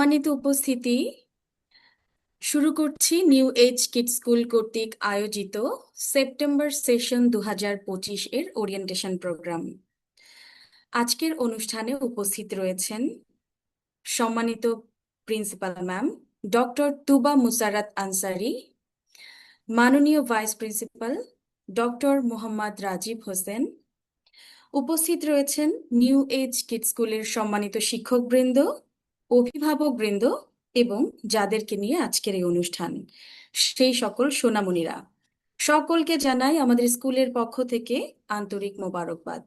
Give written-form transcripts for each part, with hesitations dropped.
সম্মানিত উপস্থিতি, শুরু করছি নিউ এজ কিডস স্কুল কর্তৃক আয়োজিত সেপ্টেম্বর সেশন 2025 এর ওরিয়েন্টেশন প্রোগ্রাম। আজকের অনুষ্ঠানে উপস্থিত রয়েছেন সম্মানিত principal ma'am doctor Tuba Musarrat Ansari, মাননীয় vice principal doctor Mohammad Rajib Hossain. উপস্থিত রয়েছেন নিউ এজ কিডস স্কুলের সম্মানিত শিক্ষকবৃন্দ, অভিভাবকবৃন্দ এবং যাদেরকে নিয়ে আজকের এই অনুষ্ঠান, সেই সকল সোনামণিরা। সকলকে জানাই আমাদের স্কুলের পক্ষ থেকে আন্তরিক মোবারকবাদ।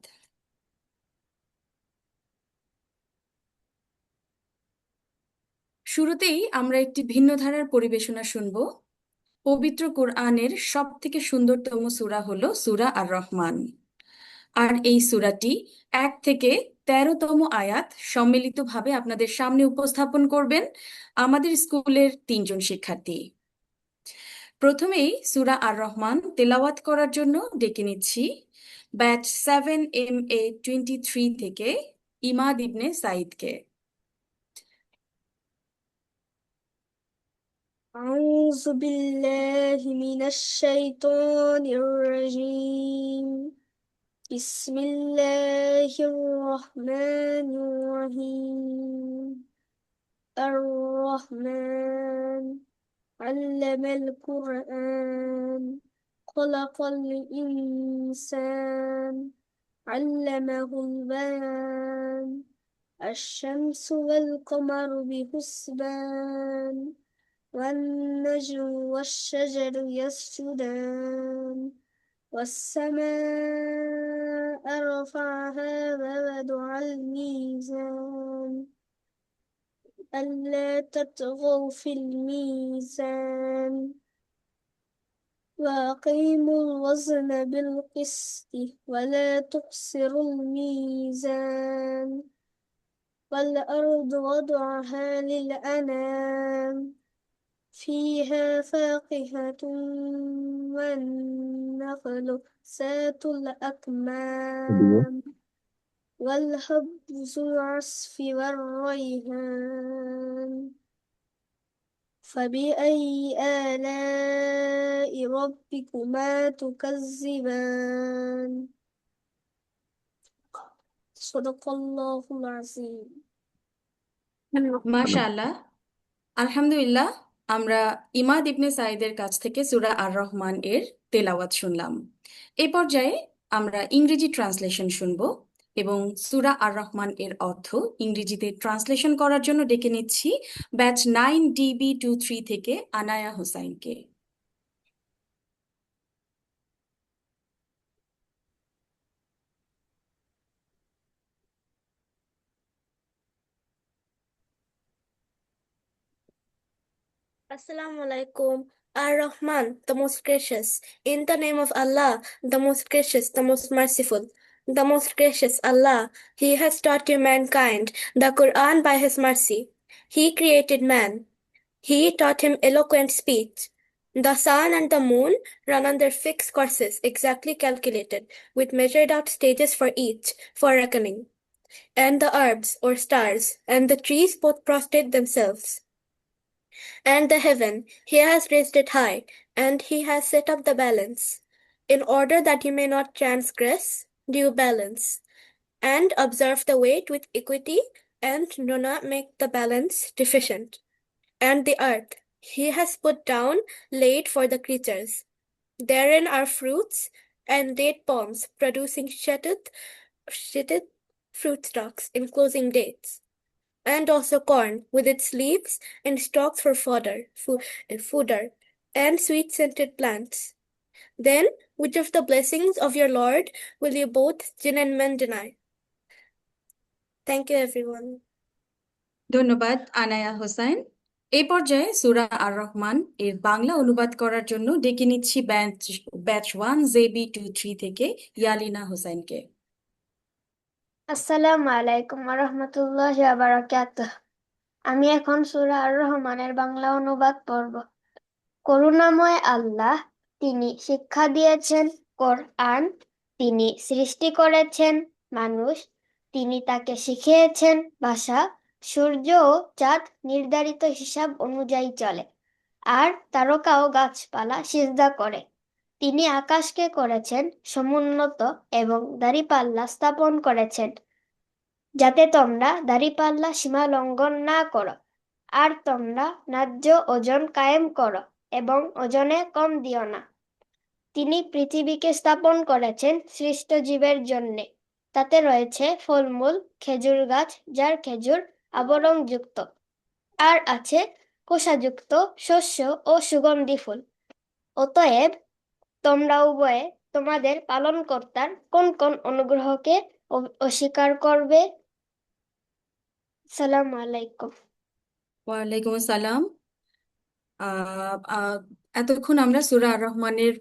শুরুতেই আমরা একটি ভিন্ন ধারার পরিবেশনা শুনব। পবিত্র কোরআনের সব থেকে সুন্দরতম সূরা হলো সূরা আর রহমান, আর এই সূরাটি 1 থেকে 13তম আয়াত সম্মিলিতভাবে আপনাদের সামনে উপস্থাপন করবেন আমাদের স্কুলের 3 জন শিক্ষার্থী। প্রথমেই সূরা আর রহমান তেলাওয়াত করার জন্য ডেকে নিচ্ছি ব্যাচ 7MA23 থেকে ইমাদ ইবনে সাইদকে। أعوذ بالله من الشيطان الرجيم بسم الله الرحمن الرحيم الرحمن علم القرآن خلق الإنسان علمه البيان الشمس والقمر بحسبان والنجم والشجر يسجدان والسماء رفعها ووضع الميزان ألا تطغوا في الميزان وأقيموا الوزن بالقسط ولا تخسروا الميزان والأرض وضعها للأنام فيها فاكهة والنخل ذات الأكمام والحب ذو العصف والريحان فبأي آلاء ربكما تكذبان صدق الله العظيم মাশাআল্লাহ, আলহামদুলিল্লাহ। আমরা ইমাদ ইবনে সাইদের কাছ থেকে সূরা আর রহমান এর তেলাওয়াত শুনলাম। এই পর্যায়ে আমরা ইংরেজি ট্রান্সলেশন শুনব এবং সূরা আর রহমান এর অর্থ ইংরেজিতে ট্রান্সলেশন করার জন্য ডেকে নিচ্ছি ব্যাচ 9DB23 থেকে Anaya হোসাইনকে। Assalamu alaikum. Ar-Rahman, the most gracious. In the name of Allah, the most gracious, the most merciful. The most gracious Allah, He has taught you mankind the Quran by His mercy. He created man. He taught him eloquent speech. The sun and the moon run on their fixed courses, exactly calculated, with measured out stages for each, for reckoning. And the herbs, or stars, and the trees both prostrate themselves. And the heaven, He has raised it high, and He has set up the balance, in order that you may not transgress due balance, and observe the weight with equity, and do not make the balance deficient. And the earth, He has put down laid for the creatures. Therein are fruits and date palms producing sheeted fruit stalks enclosing dates, and also corn with its leaves and stalks for fodder, and sweet-scented plants. Then, which of the blessings of your Lord will you both jinn and men deny? Thank you, everyone. ধন্যবাদ আনায়া হোসাইন। এই পর্যায়ে সূরা আর রহমান এর বাংলা অনুবাদ করার জন্য ডেকে নিচ্ছি batch 1ZB23 থেকে ইয়ালিনা হোসাইনকে। আসসালামু আলাইকুম ওয়া রাহমাতুল্লাহি ওয়া বারাকাতুহু। আমি এখন সূরা আর রহমানের বাংলা অনুবাদ পড়ব। করুণাময় আল্লাহ, তিনি শিক্ষা দিয়েছেন কোরআন, তিনি সৃষ্টি করেছেন মানুষ, তিনি তাকে শিখিয়েছেন ভাষা, সূর্য ও চাঁদ নির্ধারিত হিসাব অনুযায়ী চলে, আর তারকা ও গাছপালা সিজদা করে। তিনি আকাশকে করেছেন সমুন্নত এবং দাঁড়িপাল্লা স্থাপন করেছেন, যাতে তোমরা দাঁড়িপাল্লা সীমা লঙ্ঘন না করো, আর তোমরা ন্যায্য ওজন কায়েম করো এবং ওজনে কম দিও না। তিনি পৃথিবীকে স্থাপন করেছেন সৃষ্ট জীবের জন্যে। তাতে রয়েছে ফলমূল, খেজুর গাছ যার খেজুর আবরণযুক্ত, আর আছে কোষাযুক্ত শস্য ও সুগন্ধি ফুল। অতএব তোমরা উভয়ে তোমাদের পালনকর্তার কোন কোন অনুগ্রহকে অস্বীকার করবে? সালামু আলাইকুম। ওয়ালাইকুম আসসালাম। আহ, আহ, এতক্ষণ আমরা সূরা আর রহমানের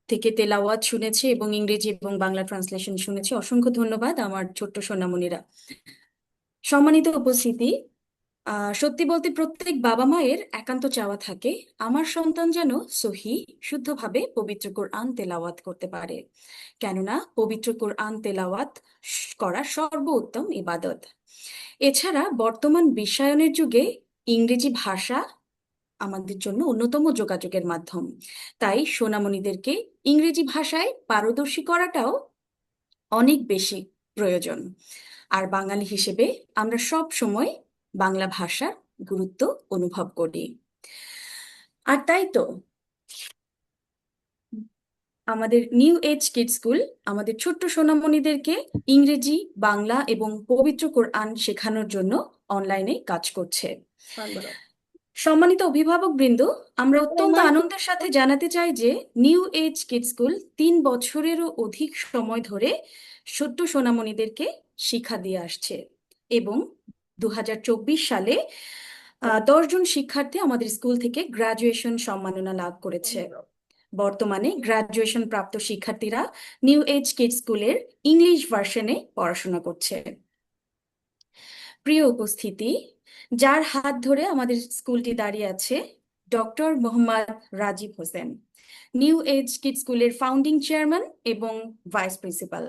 থেকে তেলাওয়াত শুনেছি এবং ইংরেজি এবং বাংলা ট্রান্সলেশন শুনেছি। অসংখ্য ধন্যবাদ আমার ছোট্ট সোনামণিরা। সম্মানিত উপস্থিতি, সত্যি বলতে প্রত্যেক বাবা মায়ের একান্ত চাওয়া থাকে আমার সন্তান যেন সহি শুদ্ধভাবে পবিত্র কোরআন তেলাওয়াত করতে পারে, কেননা পবিত্র কোরআন তেলাওয়াত করা সর্বোত্তম ইবাদত। এছাড়া বর্তমান বিশ্বায়নের যুগে ইংরেজি ভাষা আমাদের জন্য অন্যতম যোগাযোগের মাধ্যম। তাই সোনামণিদেরকে ইংরেজি ভাষায় পারদর্শী করাটাও অনেক বেশি প্রয়োজন। আর বাঙালি হিসেবে আমরা সব সময় বাংলা ভাষার গুরুত্ব অনুভব করি। আর তাই তো আমাদের নিউ এজ কিড স্কুল আমাদের ছোট্ট সোনামণিদেরকে ইংরেজি, বাংলা এবং পবিত্র কোরআন শেখানোর জন্য অনলাইনে কাজ করছে। সম্মানিত অভিভাবকবৃন্দ, আমরা অত্যন্ত আনন্দের সাথে জানাতে চাই যে নিউ এজ কিড স্কুল 3 বছরেরও অধিক সময় ধরে ছোট্ট সোনামণিদেরকে শিক্ষা দিয়ে আসছে এবং 2024 সালে 10 জন শিক্ষার্থী আমাদের স্কুল থেকে গ্রাজুয়েশন সম্মাননা লাভ করেছে। বর্তমানে গ্রাজুয়েশন প্রাপ্ত শিক্ষার্থীরা নিউ এজ কিড স্কুলের ইংলিশ ভার্সনে পড়াশোনা করছে। প্রিয় উপস্থিতি, যার হাত ধরে আমাদের স্কুলটি দাঁড়িয়ে আছে doctor Mohammad Rajib Hossain, new age kid স্কুলের ফাউন্ডিং চেয়ারম্যান এবং vice principal.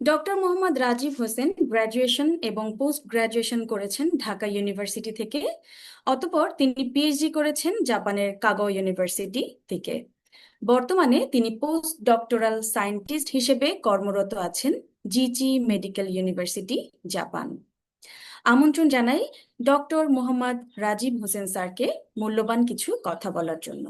Doctor Mohammad Rajib Hossain graduation এবং পোস্ট গ্র্যাজুয়েশন করেছেন ঢাকা ইউনিভার্সিটি থেকে। অতঃপর তিনি পিএইচডি করেছেন জাপানের কাগাও ইউনিভার্সিটি থেকে। বর্তমানে তিনি পোস্ট ডক্টরাল সায়েন্টিস্ট হিসেবে কর্মরত আছেন জিজি মেডিকেল ইউনিভার্সিটি, জাপান। আমন্ত্রণ জানাই ডক্টর মোহাম্মদ রাজীব হোসেন স্যারকে মূল্যবান কিছু কথা বলার জন্য।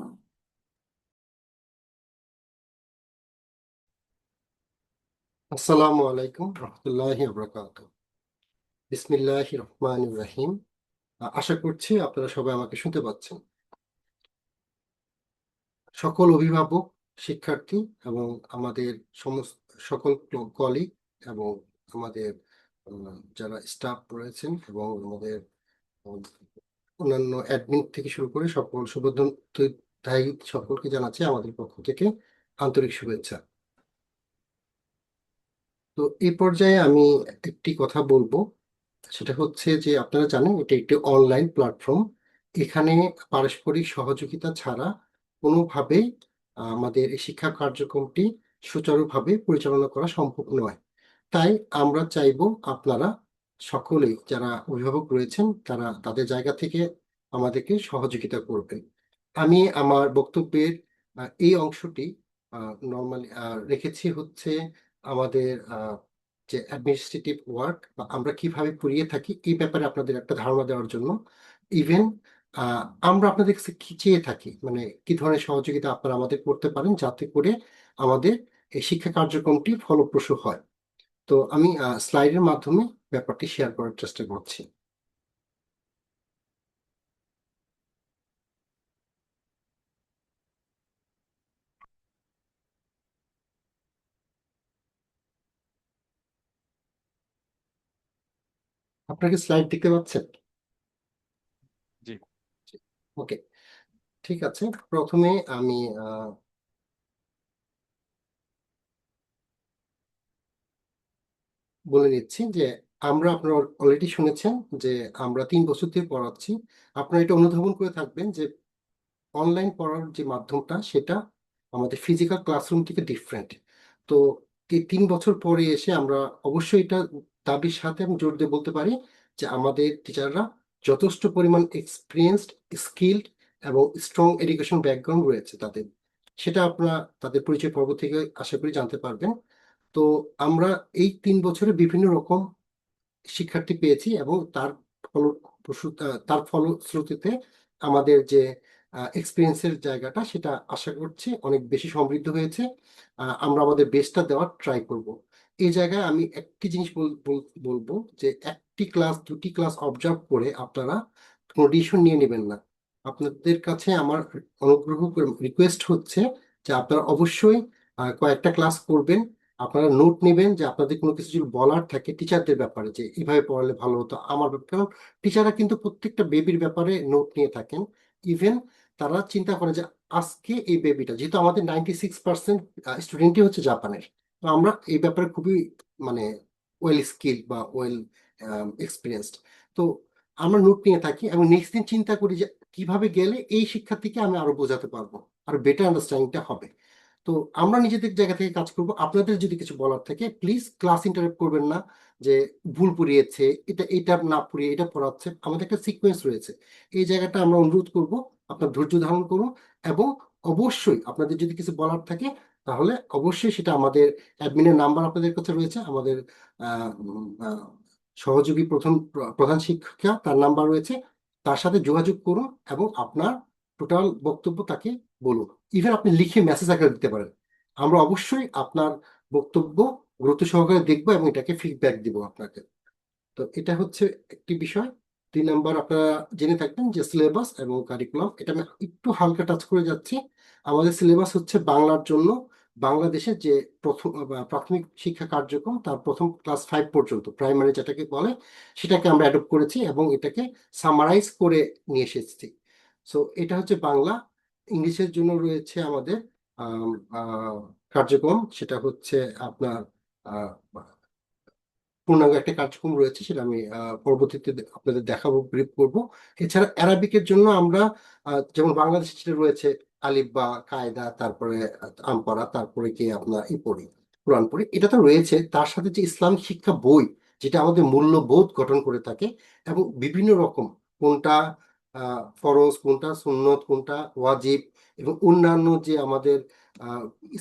আসসালামু আলাইকুম রহমতুল্লাহি ওয়া বিসমিল্লাহির রহমানির রহিম। আশা করছি আপনারা সবাই আমাকে শুনতে পাচ্ছেন। সকল অভিভাবক, শিক্ষার্থী এবং আমাদের সমস্ত সকল কলিগ এবং আমাদের যারা স্টাফ রয়েছেন এবং আমাদের অন্যান্য অ্যাডমিন থেকে শুরু করে সকল শুভেচ্ছাদায়ী সকলকে জানাচ্ছি আমাদের পক্ষ থেকে আন্তরিক শুভেচ্ছা। তো এই পর্যায়ে আমি একটি কথা বলবো, সেটা হচ্ছে যে আপনারা জানেন এটা একটি অনলাইন প্ল্যাটফর্ম। এখানে পারস্পরিক সহযোগিতা ছাড়া কোনোভাবেই আমাদের এই শিক্ষা কার্যক্রমটি সুচারুভাবে পরিচালনা করা সম্ভব নয়। তাই আমরা চাইবো আপনারা সকলেই যারা অভিভাবক রয়েছেন তারা তাদের জায়গা থেকে আমাদেরকে সহযোগিতা করবেন। আমি আমার বক্তব্যের এই অংশটি নর্মালি রেখেছি হচ্ছে আমাদের যে অ্যাডমিনিস্ট্রেটিভ ওয়ার্ক বা আমরা কিভাবে করিয়ে থাকি এই ব্যাপারে আপনাদের একটা ধারণা দেওয়ার জন্য। ইভেন আমরা আপনাদের কাছে কি চেয়ে থাকি, মানে কি ধরনের সহযোগিতা আপনারা আমাদের করতে পারেন যাতে করে আমাদের এই শিক্ষা কার্যক্রমটি ফলপ্রসূ হয়। তো আমি স্লাইডের মাধ্যমে ব্যাপারটি শেয়ার করার চেষ্টা করছি। আপনারা কি স্লাইড দেখতে পাচ্ছেন? জি। ওকে, ঠিক আছে। প্রথমে আমি বলে নিচ্ছি যে আমরা আপনারা অলরেডি শুনেছেন যে আমরা 3 বছর ধরে পড়াচ্ছি। আপনারা এটা অনুধাবন করে থাকবেন যে অনলাইন পড়ার যে মাধ্যমটা সেটা আমাদের ফিজিক্যাল ক্লাসরুম থেকে ডিফারেন্ট। তো এই 3 বছর পরে এসে আমরা অবশ্যই এটা দাবির সাথে আমি জোর দিয়ে বলতে পারি যে আমাদের টিচাররা যথেষ্ট পরিমাণ এক্সপিরিয়েন্সড, স্কিলড এবং স্ট্রং এডুকেশন ব্যাকগ্রাউন্ড রয়েছে তাদের। সেটা আপনারা তাদের পরিচয় পর্ব থেকে আশা করি জানতে পারবেন। তো আমরা এই 3 বছরে বিভিন্ন রকম শিক্ষার্থী পেয়েছি এবং তার ফলশ্রুতিতে আমাদের যে এক্সপিরিয়েন্সের জায়গাটা সেটা আশা করছি অনেক বেশি সমৃদ্ধ হয়েছে। আমরা আমাদের বেস্টটা দেওয়ার ট্রাই করব। এই জায়গায় আমি একটি জিনিস বলবো যে একটি ক্লাস দুটি ক্লাস অবজার্ভ করে আপনারা কোনো ডিসিশন নিয়ে নেবেন না। আপনাদের কাছে আমার অনুগ্রহ রিকোয়েস্ট হচ্ছে যে আপনারা অবশ্যই কয়েকটা ক্লাস করবেন। আপনারা নোট নেবেন যে আপনাদের কোনো কিছু যদি বলার থাকে টিচারদের ব্যাপারে যে এইভাবে পড়ালে ভালো হতো আমার ব্যাপারে, কারণ টিচাররা কিন্তু প্রত্যেকটা বেবির ব্যাপারে নোট নিয়ে থাকেন। ইভেন তারা চিন্তা করে যে আজকে এই বেবিটা, যেহেতু আমাদের 96% স্টুডেন্টই হচ্ছে জাপানের, তো আমরা এই ব্যাপারে খুবই মানে ওয়েল স্কিল বা ওয়েল এক্সপিরিয়েন্সড। তো আমরা নোট নিয়ে থাকি এবং নেক্সট দিন চিন্তা করি যে কিভাবে গেলে এই শিক্ষার্থীকে আমি আরো বোঝাতে পারবো, আরো বেটার আন্ডারস্ট্যান্ডিংটা হবে। তো আমরা নিজেদের জায়গা থেকে কাজ করব। আপনাদের যদি কিছু বলার থাকে প্লিজ ক্লাস ইন্টারাপ্ট করবেন না যে ভুল পড়িয়েছে, এটা না পড়িয়ে এটা পড়াচ্ছে। আমাদের একটা সিকোয়েন্স রয়েছে, এই জায়গাটা আমরা অনুরোধ করব আপনার ধৈর্য ধারণ করুন। এবং অবশ্যই আপনাদের যদি কিছু বলার থাকে তাহলে অবশ্যই সেটা আমাদের অ্যাডমিনের নাম্বার আপনাদের কাছে রয়েছে, আমাদের সহযোগী প্রধান শিক্ষিকা তার নাম্বার রয়েছে, তার সাথে যোগাযোগ করুন এবং আপনার টোটাল বক্তব্য তাকে বলুন। ইভেন আপনি লিখে মেসেজ আকারে দিতে পারেন। আমরা অবশ্যই আপনার বক্তব্য গুরুত্ব সহকারে দেখবো এবং এটাকে ফিডব্যাক দিব আপনাকে। তো এটা হচ্ছে একটি বিষয়। 3 নাম্বার আপনারা জেনে থাকবেন যে সিলেবাস এবং কারিকুলাম, এটা আমি একটু হালকা টাচ করে যাচ্ছি। আমাদের সিলেবাস হচ্ছে বাংলার জন্য বাংলাদেশের যে প্রাথমিক শিক্ষা কার্যক্রম তার প্রথম ক্লাস 5 পর্যন্ত প্রাইমারি যেটাকে বলে সেটাকে আমরা অ্যাডপ্ট করেছি এবং এটাকে সামারাইজ করে নিয়ে এসেছি। সো এটা হচ্ছে বাংলা। ইংলিশের জন্য রয়েছে আমাদের কার্যক্রম, সেটা হচ্ছে আপনার পূর্ণাঙ্গ একটা কার্যক্রম রয়েছে, সেটা আমি পরবর্তীতে আপনাদের দেখাবো, ব্রিফ করবো। এছাড়া অ্যারাবিকের জন্য আমরা যেমন বাংলাদেশে যেটা রয়েছে আলিফ বা কায়দা, তারপরে আমপারা, তারপরে কি আপনার ই পড়ি, কোরআন পড়ি, এটা তো রয়েছে। তার সাথে যে ইসলামিক শিক্ষা বই যেটা আমাদের মূল্যবোধ গঠন করে থাকে এবং বিভিন্ন রকম কোনটা ফরজ, কোনটা সুন্নত, কোনটা ওয়াজিব এবং অন্যান্য যে আমাদের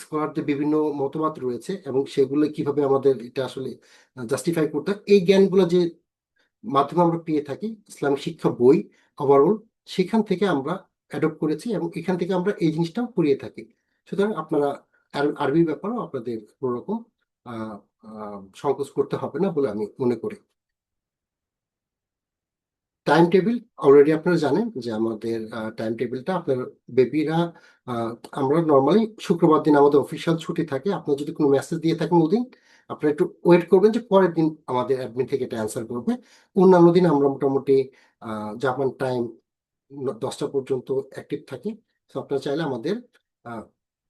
স্কলারদের বিভিন্ন মতবাদ রয়েছে এবং সেগুলো কিভাবে আমাদের এটা আসলে জাস্টিফাই করতে হয়, এই জ্ঞানগুলো যে মাধ্যমে আমরা পেয়ে থাকি ইসলামিক শিক্ষা বই ওভারঅল, সেখান থেকে আমরা অ্যাডপ্ট করেছি এবং এখান থেকে আমরা এই জিনিসটাও পড়িয়ে থাকি। সুতরাং আপনারা আরবির ব্যাপারেও আপনাদের কোনো রকম সংকোচ করতে হবে না বলে আমি মনে করি। টাইম টেবিল অলরেডি আপনারা জানেন যে আমাদের টাইম টেবিলটা আপনার বেবিরা, আমরা নর্মালি শুক্রবার দিন আমাদের অফিসিয়াল ছুটি থাকে। আপনার যদি কোনো মেসেজ দিয়ে থাকেন ওদিন আপনারা একটু ওয়েট করবেন যে পরের দিন আমাদের অ্যাডমিন থেকে এটা অ্যান্সার করবে। অন্যান্য দিন আমরা মোটামুটি জাপান টাইম 10টা পর্যন্ত অ্যাক্টিভ থাকি। তো আপনারা চাইলে আমাদের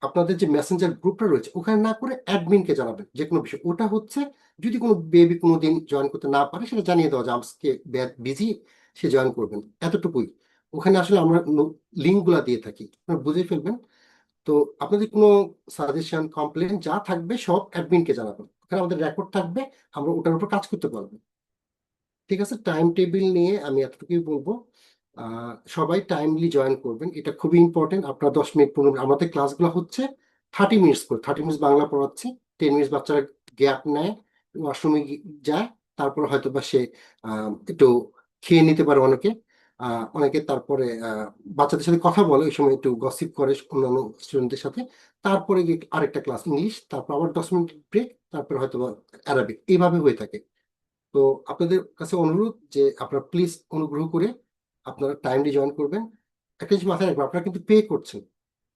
আপনাদের যে মেসেঞ্জার গ্রুপটা রয়েছে ওখানে না করে অ্যাডমিনকে জানাবেন যে কোনো বিষয়। ওটা হচ্ছে যদি কোনো বেবি কোনোদিন জয়েন করতে না পারে সেটা জানিয়ে দেওয়া যে আজকে বিজি, সে জয়েন করবেন, এতটুকুই। ওখানে আসলে আমরা লিঙ্ক গুলা দিয়ে থাকি, আপনারা বুঝে ফেলবেন। তো আপনাদের কোনো সাজেশন কমপ্লেন যা থাকবে সব অ্যাডমিনকে জানাবেন, ওখানে আমাদের রেকর্ড থাকবে, আমরা ওটার উপর কাজ করতে পারবো। ঠিক আছে, টাইম টেবিল নিয়ে আমি এতটুকুই বলবো। সবাই টাইমলি জয়েন করবেন, এটা খুবই ইম্পর্টেন্ট। আপনার 10 মিনিট 15 মিনিট, আমাদের ক্লাসগুলো হচ্ছে 30 মিনিটস করে, 30 মিনিটস বাংলা পড়াচ্ছি, 10 মিনিটস বাচ্চারা গ্যাপ নেয়, ওয়াশরুমে যায়, তারপর হয়তো বা সে একটু খেয়ে নিতে পারে অনেকে, অনেকে তারপরে বাচ্চাদের সাথে কথা বলে, ওই সময় একটু গসিপ করে অন্যান্য স্টুডেন্টদের সাথে, তারপরে গিয়ে আরেকটা ক্লাস ইংলিশ, তারপর আবার 10 মিনিট ব্রেক, তারপরে হয়তো বা অ্যারাবিক, এইভাবে হয়ে থাকে। তো আপনাদের কাছে অনুরোধ যে আপনারা প্লিজ অনুগ্রহ করে আপনারা টাইমলি জয়েন করবেন। একটা জিনিস মাথায় রাখবেন, আপনারা কিন্তু পে করছেন,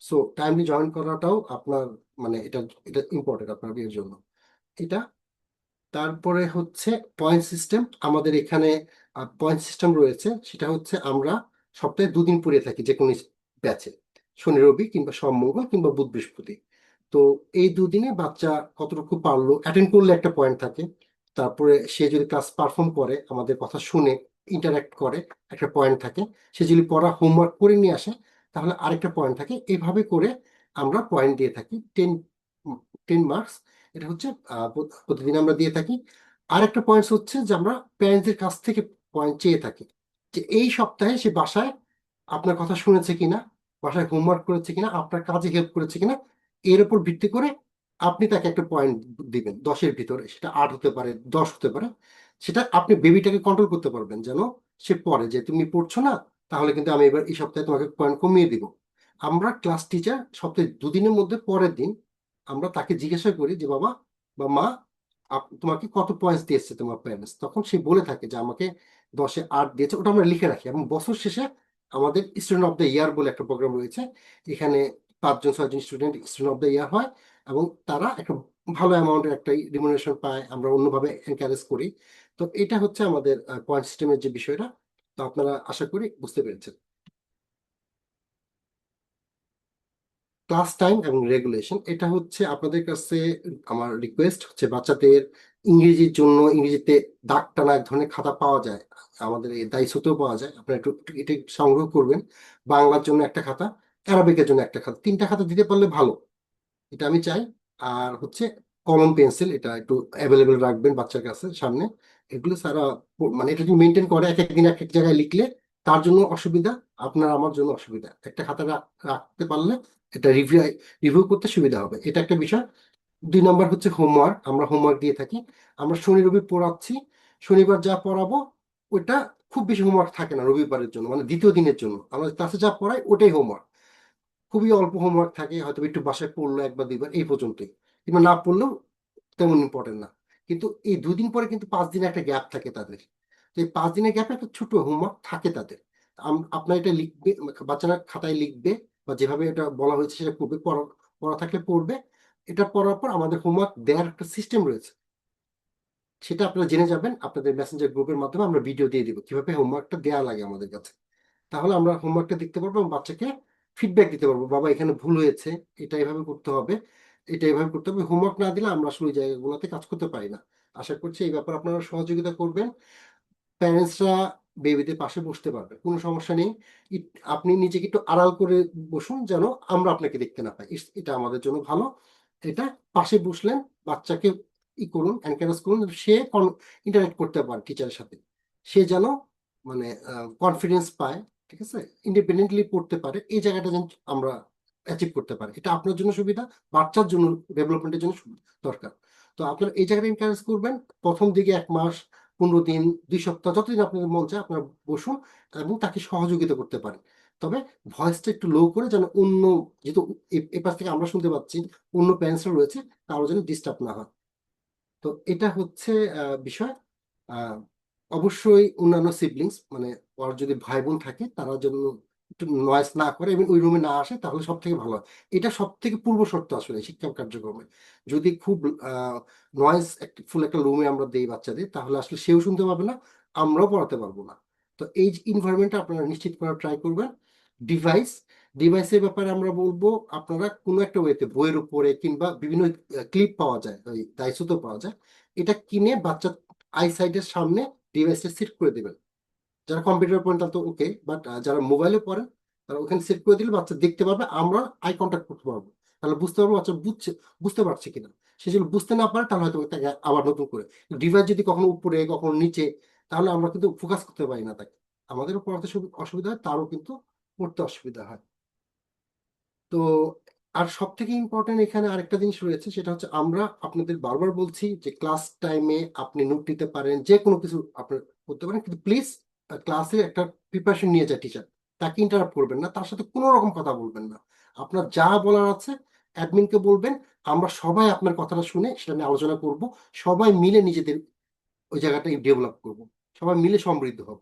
সো টাইমলি জয়েন করাটাও আপনার মানে এটা এটা ইম্পর্টেন্ট আপনার বিয়ের জন্য এটা। তারপরে হচ্ছে পয়েন্ট সিস্টেম, আমাদের এখানে পয়েন্ট সিস্টেম রয়েছে। সেটা হচ্ছে আমরা সপ্তাহে 2 দিন পড়িয়ে থাকি যে কোনো ব্যাচে, শনি রবি কিংবা সোম মঙ্গল কিংবা বুধ বৃহস্পতি। তো এই 2 দিনে বাচ্চা কতটুকু পারলো অ্যাটেন্ড করলে একটা পয়েন্ট থাকে, তারপরে সে যদি ক্লাস পারফর্ম করে আমাদের কথা শুনে ইন্টারাক্ট করে একটা পয়েন্ট থাকে, সে যদি পড়া হোমওয়ার্ক করে নিয়ে আসে তাহলে আরেকটা পয়েন্ট থাকে। এইভাবে করে আমরা পয়েন্ট দিয়ে থাকি 10 মার্কস। এটা হচ্ছে প্রতিদিন আমরা দিয়ে থাকি। আর একটা পয়েন্টস হচ্ছে যে আমরা প্যারেন্টসদের কাছ থেকে পয়েন্ট চেয়ে থাকি যে এই সপ্তাহে সে বাসায় আপনার কথা শুনেছে কিনা, বাসায় হোমওয়ার্ক করেছে কিনা, আপনার কাজে হেল্প করেছে কিনা, এর উপর ভিত্তি করে আপনি তাকে একটা পয়েন্ট দিবেন 10-এর ভিতরে। সেটা 8 হতে পারে, 10 হতে পারে। সেটা আপনি বেবিটাকে কন্ট্রোল করতে পারবেন যেন সে পড়ে, যে তুমি পড়ছো না, তাহলে কিন্তু আমি এবার এই সপ্তাহে তোমাকে পয়েন্ট কমিয়ে দিব। আমরা ক্লাস টিচার সপ্তাহে 2 দিনের মধ্যে পরের দিন আমরা তাকে জিজ্ঞাসা করি যে বাবা বা মা, তোমাকে কত পয়েন্টস দিয়েছে তোমার প্যারেন্টস। তখন সে বলে থাকে যে আমাকে 10-এ 8 দিয়েছে। ওটা আমরা লিখে রাখি এবং বছর শেষে আমাদের স্টুডেন্ট অফ দ্য ইয়ার বলে একটা প্রোগ্রাম রয়েছে। এখানে 5-6জন student student of the year হয় এবং তারা একটা ভালো অ্যামাউন্টের একটা রিমুনারেশন পায়, আমরা অন্যভাবে এনকারেজ করি। তো এটা হচ্ছে আমাদের পয়েন্ট সিস্টেমের যে বিষয়টা। তো আপনারা আশা করি বুঝতে পেরেছেন। ক্লাস টাইম এবং রেগুলেশন, এটা হচ্ছে আপনাদের কাছে আমার রিকোয়েস্ট হচ্ছে, বাচ্চাদের ইংরেজির জন্য ইংরেজিতে দাগ টানা এক ধরনের খাতা পাওয়া যায়, আমাদের এই দাইসতেও পাওয়া যায়, আপনারা একটু একটু এটা সংগ্রহ করবেন। বাংলার জন্য একটা খাতা, অ্যারাবিকের জন্য একটা খাতা, 3টা খাতা দিতে পারলে ভালো, এটা আমি চাই। আর হচ্ছে কলম পেন্সিল, এটা একটু অ্যাভেলেবেল রাখবেন বাচ্চার কাছে সামনে। এগুলো সারা মানে এটা যদি মেনটেন করে এক এক দিন এক এক জায়গায় লিখলে তার জন্য অসুবিধা, আপনার আমার জন্য অসুবিধা। একটা খাতা রাখতে পারলে এটা রিভিউ করতে সুবিধা হবে, এটা একটা বিষয়। 2 নম্বর হচ্ছে হোমওয়ার্ক, আমরা হোমওয়ার্ক দিয়ে থাকি। আমরা শনি রবি পড়াচ্ছি, শনিবার যা পড়াবো ওইটা খুব বেশি হোমওয়ার্ক থাকে না রবিবারের জন্য, মানে দ্বিতীয় দিনের জন্য আমরা ক্লাসে যা পড়াই ওটাই হোমওয়ার্ক। খুবই অল্প হোমওয়ার্ক থাকে, হয়তো একটু বাসায় পড়লো 1 বা 2 বার এই পর্যন্তই, কিংবা না পড়লেও তেমন ইম্পর্টেন্ট না। কিন্তু এই 2 দিন পরে কিন্তু 5 দিনের একটা গ্যাপ থাকে তাদের। তো এই 5 দিনের গ্যাপে একটা ছোট হোমওয়ার্ক থাকে তাদের। আপনার এটা লিখবে, বাচ্চারা খাতায় লিখবে বা যেভাবে এটা বলা হয়েছে সেটা করবে, পড়া পড়া থাকলে পড়বে। এটা পড়ার পর আমাদের হোমওয়ার্ক দেওয়ার একটা সিস্টেম রয়েছে, সেটা আপনারা জেনে যাবেন। আপনাদের মেসেঞ্জার গ্রুপের মাধ্যমে আমরা ভিডিও দিয়ে দিব কিভাবে হোমওয়ার্কটা দেওয়া লাগে আমাদের কাছে। তাহলে আমরা হোমওয়ার্কটা দেখতে পারবো এবং বাচ্চাকে ফিডব্যাক দিতে পারবো, বাবা এখানে ভুল হয়েছে, এটা এভাবে করতে হবে, এটা এভাবে করতে হবে। হোমওয়ার্ক না দিলে আমরা আসলে ওই জায়গাগুলোতে কাজ করতে পারি না। আশা করছি এই ব্যাপারে আপনারা সহযোগিতা করবেন। প্যারেন্টসরা বেবিদের পাশে বসতে পারবে, কোনো সমস্যা নেই। আপনি নিজেকে একটু আড়াল করে বসুন যেন আমরা আপনাকে দেখতে না পাই, এটা আমাদের জন্য ভালো। এটা পাশে বসলেন, বাচ্চাকে করুন, এনকারেজ করুন, সে ইন্টারেক্ট করতে পারে টিচারের সাথে, সে যেন মানে কনফিডেন্স পায়, ঠিক আছে, ইন্ডিপেন্ডেন্টলি পড়তে পারে, এই জায়গাটা যেন আমরা অ্যাচিভ করতে পারি। এটা আপনার জন্য সুবিধা, বাচ্চার জন্য ডেভেলপমেন্টের জন্য দরকার। তো আপনারা এই জায়গাটা এনকারেজ করবেন। প্রথম দিকে 1 মাস, 15 দিন, 2 সপ্তাহ, যতদিন আপনাদের মন চায় আপনারা বসুন এবং তাকে সহযোগিতা করতে পারেন। তবে ভয়েসটা একটু লো করে, যেন অন্য, যেহেতু এপাশ থেকে আমরা শুনতে পাচ্ছি অন্য প্যারেন্টসরা রয়েছে, কারো যেন ডিস্টার্ব না হয়। তো এটা হচ্ছে বিষয়। আহ, অবশ্যই অন্যান্য সিবলিংস, মানে ওর যদি ভাই বোন থাকে তারা যেন একটু নয়েজ না করে এবং ওই রুমে না আসে, তাহলে সব থেকে ভালো হয়। এটা সব থেকে পূর্ব শর্ত আসলে শিক্ষা কার্যক্রমে। যদি খুব নয়েজ ফুল একটা রুমে আমরা দেই বাচ্চাদের, তাহলে আসলে সেও শুনতে পাবে না, আমরাও পড়াতে পারবো না। তো এই ইনভারনমেন্টটা আপনারা নিশ্চিত করার ট্রাই করবেন। ডিভাইস, ডিভাইসের ব্যাপারে আমরা বলবো, আপনারা কোনো একটা ওয়েতে বইয়ের উপরে কিংবা বিভিন্ন ক্লিপ পাওয়া যায়, ওই দাইসুতো পাওয়া যায়, এটা কিনে বাচ্চা আইসাইটের সামনে ডিভাইসটা সেট করে দেবেন। যারা কম্পিউটার পড়েন তারা তো ওকে, বাট যারা মোবাইলে পড়েন তারা ওখানে সেট করে দিলে বাচ্চা দেখতে পারবে, আমরা আই কন্ট্যাক্ট করতে পারবো, তাহলে বুঝতে পারবো বাচ্চা বুঝতে পারছে কিনা। সে যদি বুঝতে না পারে তাহলে হয়তো তাকে আবার নতুন করে, ডিভাইস যদি কখনো উপরে কখনো নিচে, তাহলে আমরা কিন্তু ফোকাস করতে পারি না তাকে, আমাদেরও পড়াতে অসুবিধা হয়, তারও কিন্তু পড়তে অসুবিধা হয়। তো আর সব থেকে ইম্পর্টেন্ট এখানে আরেকটা জিনিস রয়েছে, সেটা হচ্ছে আমরা আপনাদের বারবার বলছি যে ক্লাস টাইমে আপনি নোট নিতে পারেন, যে কোনো কিছু আপনি করতে পারেন, কিন্তু প্লিজ ক্লাসে একটা প্রিপারেশন নিয়ে যায় টিচার, তাকে ইন্টারাপ্ট করবেন না, তার সাথে কোনো রকম কথা বলবেন না। আপনার যা বলার আছে অ্যাডমিনকে বলবেন, আমরা সবাই আপনার কথাটা শুনে সেটা নিয়ে আলোচনা করব, সবাই মিলে নিজেদের ওই জায়গাটা ডেভেলপ করব, সবাই মিলে সমৃদ্ধ হব।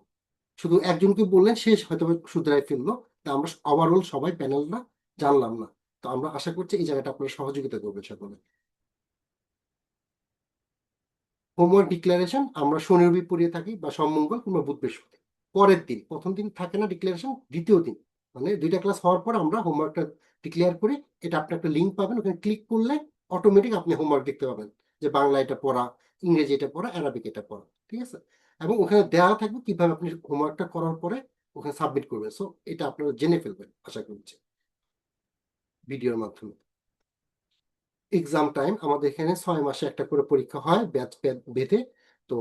শুধু একজনকে বললেন সে হয়তো শুধরাই ফেললো, তা আমরা ওভারঅল সবাই প্যানেলটা জানলাম না। তো আমরা আশা করছি এই জায়গাটা আপনারা সহযোগিতা করবেন সকলে। হোমওয়ার্ক ডিক্লারেশন আমরা শনি রবি পড়িয়ে থাকি, বা সোম মঙ্গল কিংবা বুধ বৃহস্পতি। পরের দিন, প্রথম দিন থাকে না ডিক্লারেশন, দ্বিতীয় দিন মানে 2টা ক্লাস হওয়ার পর আমরা হোমওয়ার্কটা ডিক্লেয়ার করি। এটা আপনি একটা লিঙ্ক পাবেন, ওখানে ক্লিক করলে অটোমেটিক আপনি হোমওয়ার্ক দেখতে পাবেন, যে বাংলা এটা পড়া, ইংরেজি এটা পড়া, অ্যারাবিক এটা পড়া, ঠিক আছে। এবং ওখানে দেওয়া থাকবে কিভাবে আপনি হোমওয়ার্কটা করার পরে ওখানে সাবমিট করবেন। সো এটা আপনারা জেনে ফেলবেন আশা করছি ভিডিওর মাধ্যমে। এক্সাম টাইম আমাদের এখানে 6 মাসে একটা করে পরীক্ষা হয় ব্যাচ বেঁধে। তো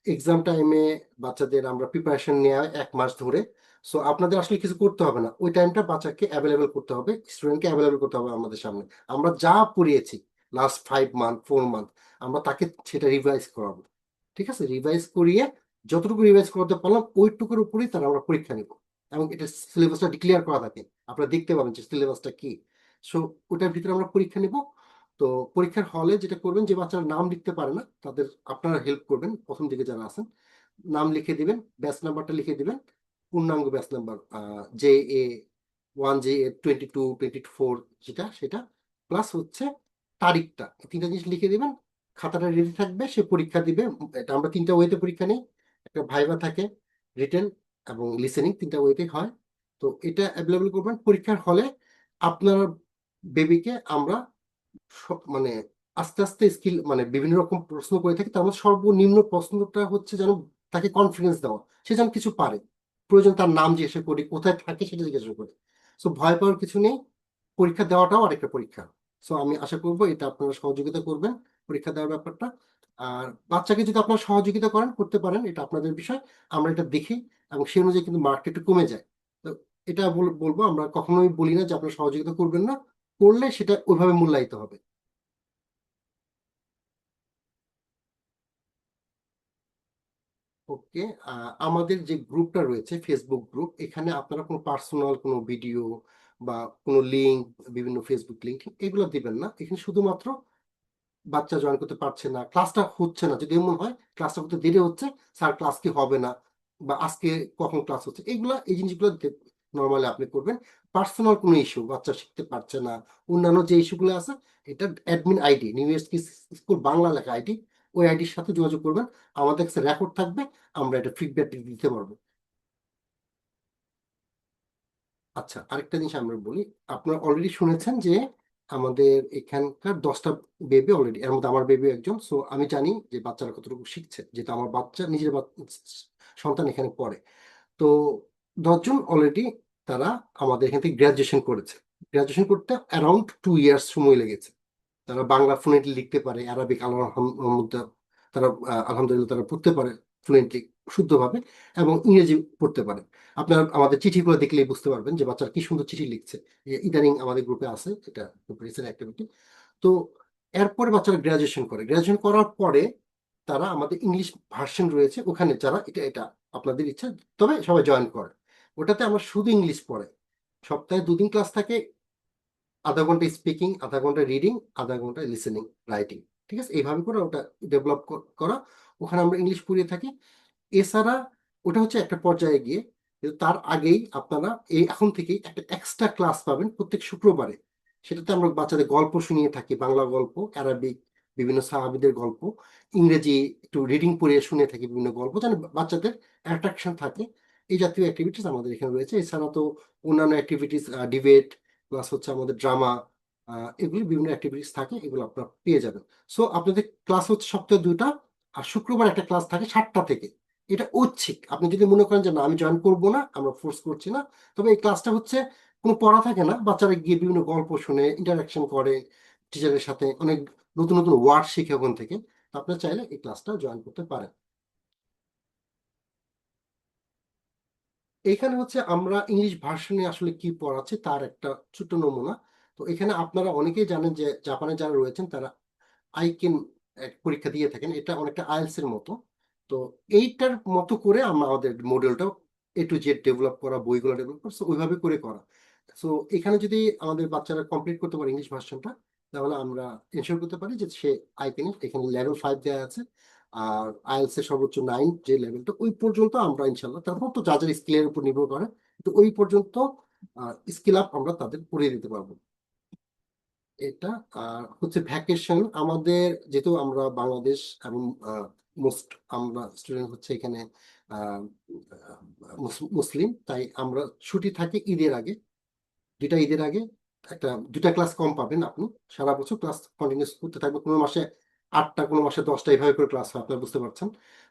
এক্সাম টাইমে বাচ্চাদের আমরা প্রিপারেশন নেওয়া 1 মাস ধরে। সো আপনাদের আসলে কিছু করতে হবে না, ওই টাইমটা বাচ্চাকে অ্যাভেলেবেল করতে হবে, স্টুডেন্টকে অ্যাভেলেবেল করতে হবে আমাদের সামনে। আমরা যা পড়িয়েছি লাস্ট 5 মান্থ 4 মান্থ আমরা তাকে সেটা রিভাইজ করাবো। ঠিক আছে, রিভাইজ করিয়ে যতটুকু রিভাইজ করাতে পারলাম ওইটুকুর উপরেই তারা আমরা পরীক্ষা নিব, এবং এটা সিলেবাসটা ডিক্লেয়ার করা থাকে, আপনারা দেখতে পাবেন যে সিলেবাসটা কি। সো ওটার ভিতরে আমরা পরীক্ষা নিব। তো পরীক্ষার হলে যেটা করবেন, যে বাচ্চারা নাম লিখতে পারে না তাদের আপনারা হেল্প করবেন, প্রথম দিকে যারা আছেন নাম লিখে দিবেন, ব্যাচ নাম্বারটা লিখে দিবেন, পূর্ণাঙ্গ ব্যাচ নাম্বার JA 1, JA 22, 24 যেটা সেটা, প্লাস হচ্ছে তারিখটা, এই 3টা জিনিস লিখে দিবেন। খাতাটা রেডি থাকবে, সে পরীক্ষা দিবে। এটা আমরা 3টা ওয়েতে পরীক্ষা নিই, একটা ভাইভা থাকে, রিটেন এবং লিসেনিং, 3টা ওয়েতে হয়। তো এটা অ্যাভেলেবল করবেন পরীক্ষার হলে। আপনার বেবিকে আমরা মানে আস্তে আস্তে স্কিল মানে বিভিন্ন রকম প্রশ্ন করে থাকি, তার মধ্যে সর্বনিম্ন প্রশ্নটা হচ্ছে যেন তাকে কনফিডেন্স দেওয়া, সে যেন কিছু পারে। প্রয়োজন তার নাম জিজ্ঞাসা করি, কোথায় থাকে সেটা জিজ্ঞাসা করি। সো ভয় পাওয়ার কিছু নেই, পরীক্ষা দেওয়াটাও আরেকটা পরীক্ষা। সো আমি আশা করবো এটা আপনারা সহযোগিতা করবেন পরীক্ষা দেওয়ার ব্যাপারটা। আর বাচ্চাকে যদি আপনারা সহযোগিতা করেন, করতে পারেন, এটা আপনাদের বিষয়। আমরা এটা দেখি এবং সেই অনুযায়ী কিন্তু মার্কটা একটু কমে যায়। তো এটা বলবো, আমরা কখনোই বলি না যে আপনারা সহযোগিতা করবেন না, করলে সেটা ওইভাবে মূল্যায়িত হবে। ওকে, আমাদের যে গ্রুপটা রয়েছে ফেসবুক গ্রুপ, এখানে আপনারা কোনো পার্সোনাল কোনো ভিডিও বা কোনো লিঙ্ক, বিভিন্ন ফেসবুক লিঙ্ক এগুলো দিবেন না। এখানে শুধুমাত্র বাচ্চা জয়েন করতে পারছে না, ক্লাসটা হচ্ছে না, যদি এমন হয় ক্লাসটা করতে দেরি হচ্ছে, স্যার ক্লাস কি হবে না, বা আজকে কখন ক্লাস হচ্ছে, এই জিনিসগুলো নর্মালি আপনি করবেন। পার্সোনাল কোনো ইস্যু, বাচ্চা শিখতে পারছে না, অন্যান্য যে ইস্যুগুলো আছে, এটা admin ID, new school Bangla লেখা আইডি, ওই আইডির সাথে যোগাযোগ করবেন। আমাদের কাছে রেকর্ড থাকবে, আমরা এটা ফিডব্যাক দিতে পারবো। আচ্ছা, আরেকটা জিনিস আমরা বলি, আপনারা অলরেডি শুনেছেন যে আমাদের এখানকার 10টা বেবি অলরেডি, এর মধ্যে আমার বেবি একজন। সো আমি জানি যে বাচ্চারা কতটুকু শিখছে, যেটা আমার বাচ্চা নিজের সন্তান এখানে পড়ে। তো 10জন অলরেডি তারা আমাদের এখান থেকে গ্রাজুয়েশন করেছে। গ্রাজুয়েশন করতে অ্যারাউন্ড 2 ইয়ার্স সময় লেগেছে। তারা বাংলা ফ্লুয়েন্টলি লিখতে পারে, আরবিক আলহামদুলিল্লাহ তারা আলহামদুলিল্লাহ তারা পড়তে পারে ফ্লুয়েন্টলি, শুদ্ধভাবে, এবং ইংরেজি পড়তে পারে। আপনারা আমাদের চিঠিগুলো দেখলেই বুঝতে পারবেন যে বাচ্চারা কি সুন্দর চিঠি লিখছে। ইদানিং আমাদের গ্রুপে আছে, এটা রিসেন্ট অ্যাক্টিভিটি। তো এরপরে বাচ্চারা গ্রাজুয়েশন করে, গ্রাজুয়েশন করার পরে তারা আমাদের ইংলিশ ভার্সন রয়েছে, ওখানে যারা এটা এটা আপনাদের ইচ্ছা, তবে সবাই জয়েন করে। ওটাতে আমরা শুধু ইংলিশ পড়ে, সপ্তাহে 2 দিন ক্লাস থাকে, আধা ঘন্টা স্পিকিং, আধা ঘন্টা রিডিং, আধা ঘন্টা লিসেনিং রাইটিং। ঠিক আছে, এইভাবে করে ওটা ডেভেলপ করা, ওখানে আমরা ইংলিশ পড়িয়ে থাকি। এছাড়া ওটা হচ্ছে একটা পর্যায়ে গিয়ে, কিন্তু তার আগেই আপনারা এখন থেকেই একটা এক্সট্রা ক্লাস পাবেন প্রত্যেক শুক্রবারে। সেটাতে আমরা বাচ্চাদের গল্প শুনিয়ে থাকি, বাংলা গল্প, আরবিক, বিভিন্ন সাহাবীদের গল্প, ইংরেজি একটু রিডিং পড়িয়ে শুনে থাকি বিভিন্ন গল্প, যেন বাচ্চাদের অ্যাট্রাকশন থাকে। এই জাতীয় অ্যাক্টিভিটিস আমাদের এখানে রয়েছে। এছাড়া তো অন্যান্য অ্যাক্টিভিটিস, ডিবেট, প্লাস হচ্ছে আমাদের ড্রামা, এগুলি বিভিন্ন অ্যাক্টিভিটিস থাকে, এগুলো আপনারা পেয়ে যাবেন। সো আপনাদের ক্লাস হচ্ছে সপ্তাহে 2টা, আর শুক্রবার একটা ক্লাস থাকে 7টা থেকে। এটা ঐচ্ছিক, আপনি যদি মনে করেন যে না আমি জয়েন করবো না, আমরা ফোর্স করছি না, তবে এই ক্লাসটা হচ্ছে কোনো পড়া থাকে না, বাচ্চারা গিয়ে বিভিন্ন গল্প শুনে ইন্টারাকশন করে টিচারের সাথে, অনেক নতুন নতুন ওয়ার্ড শিখে ওখান থেকে। তো আপনারা চাইলে এই ক্লাসটা জয়েন করতে পারেন। এখানে হচ্ছে আমরা ইংলিশ ভার্সনে আসলে কি পড়াচ্ছি তার একটা ছোট্ট নমুনা। তো এখানে আপনারা অনেকেই জানেন যে জাপানে যারা রয়েছেন তারা আইকেন পরীক্ষা দিয়ে থাকেন, এটা অনেকটা আইএলস এর মতো। তো এইটার মতো করে আমরা আমাদের মডেলটা A to Z ডেভেলপ করা, বইগুলো ডেভেলপ করা, so ওইভাবে করে করা। সো এখানে যদি আমাদের বাচ্চারা কমপ্লিট করতে পারে ইংলিশ ভার্সনটা, তাহলে আমরা এনশিওর করতে পারি যে সে আইকেনে, এখানে লেভেল 5 দেওয়া আছে, আর আইএলস এর সর্বোচ্চ 9 যে লেভেলটা, ওই পর্যন্ত আমরা ইনশাল্লাহ, তারপর তো যাদের স্কিলের উপর নির্ভর করে, তো ওই পর্যন্ত স্কিল আপ আমরা তাদের করিয়ে দিতে পারবো। এটা আর হচ্ছে ভ্যাকেশন, আমাদের যেহেতু আমরা বাংলাদেশ এবং মোস্ট আমরা স্টুডেন্ট হচ্ছে এখানে আহ, মুসলিম, তাই আমরা ছুটি থাকে ঈদের আগে, 2টা ঈদের আগে। 2টা ক্লাস কম পাবেন আপনি, সারা বছর ক্লাস কন্টিনিউস করতে থাকবে, কোনো মাসে 8টা, কোনো মাসে 10টা, এইভাবে করে ক্লাস হয়, আপনারা বুঝতে পারছেন।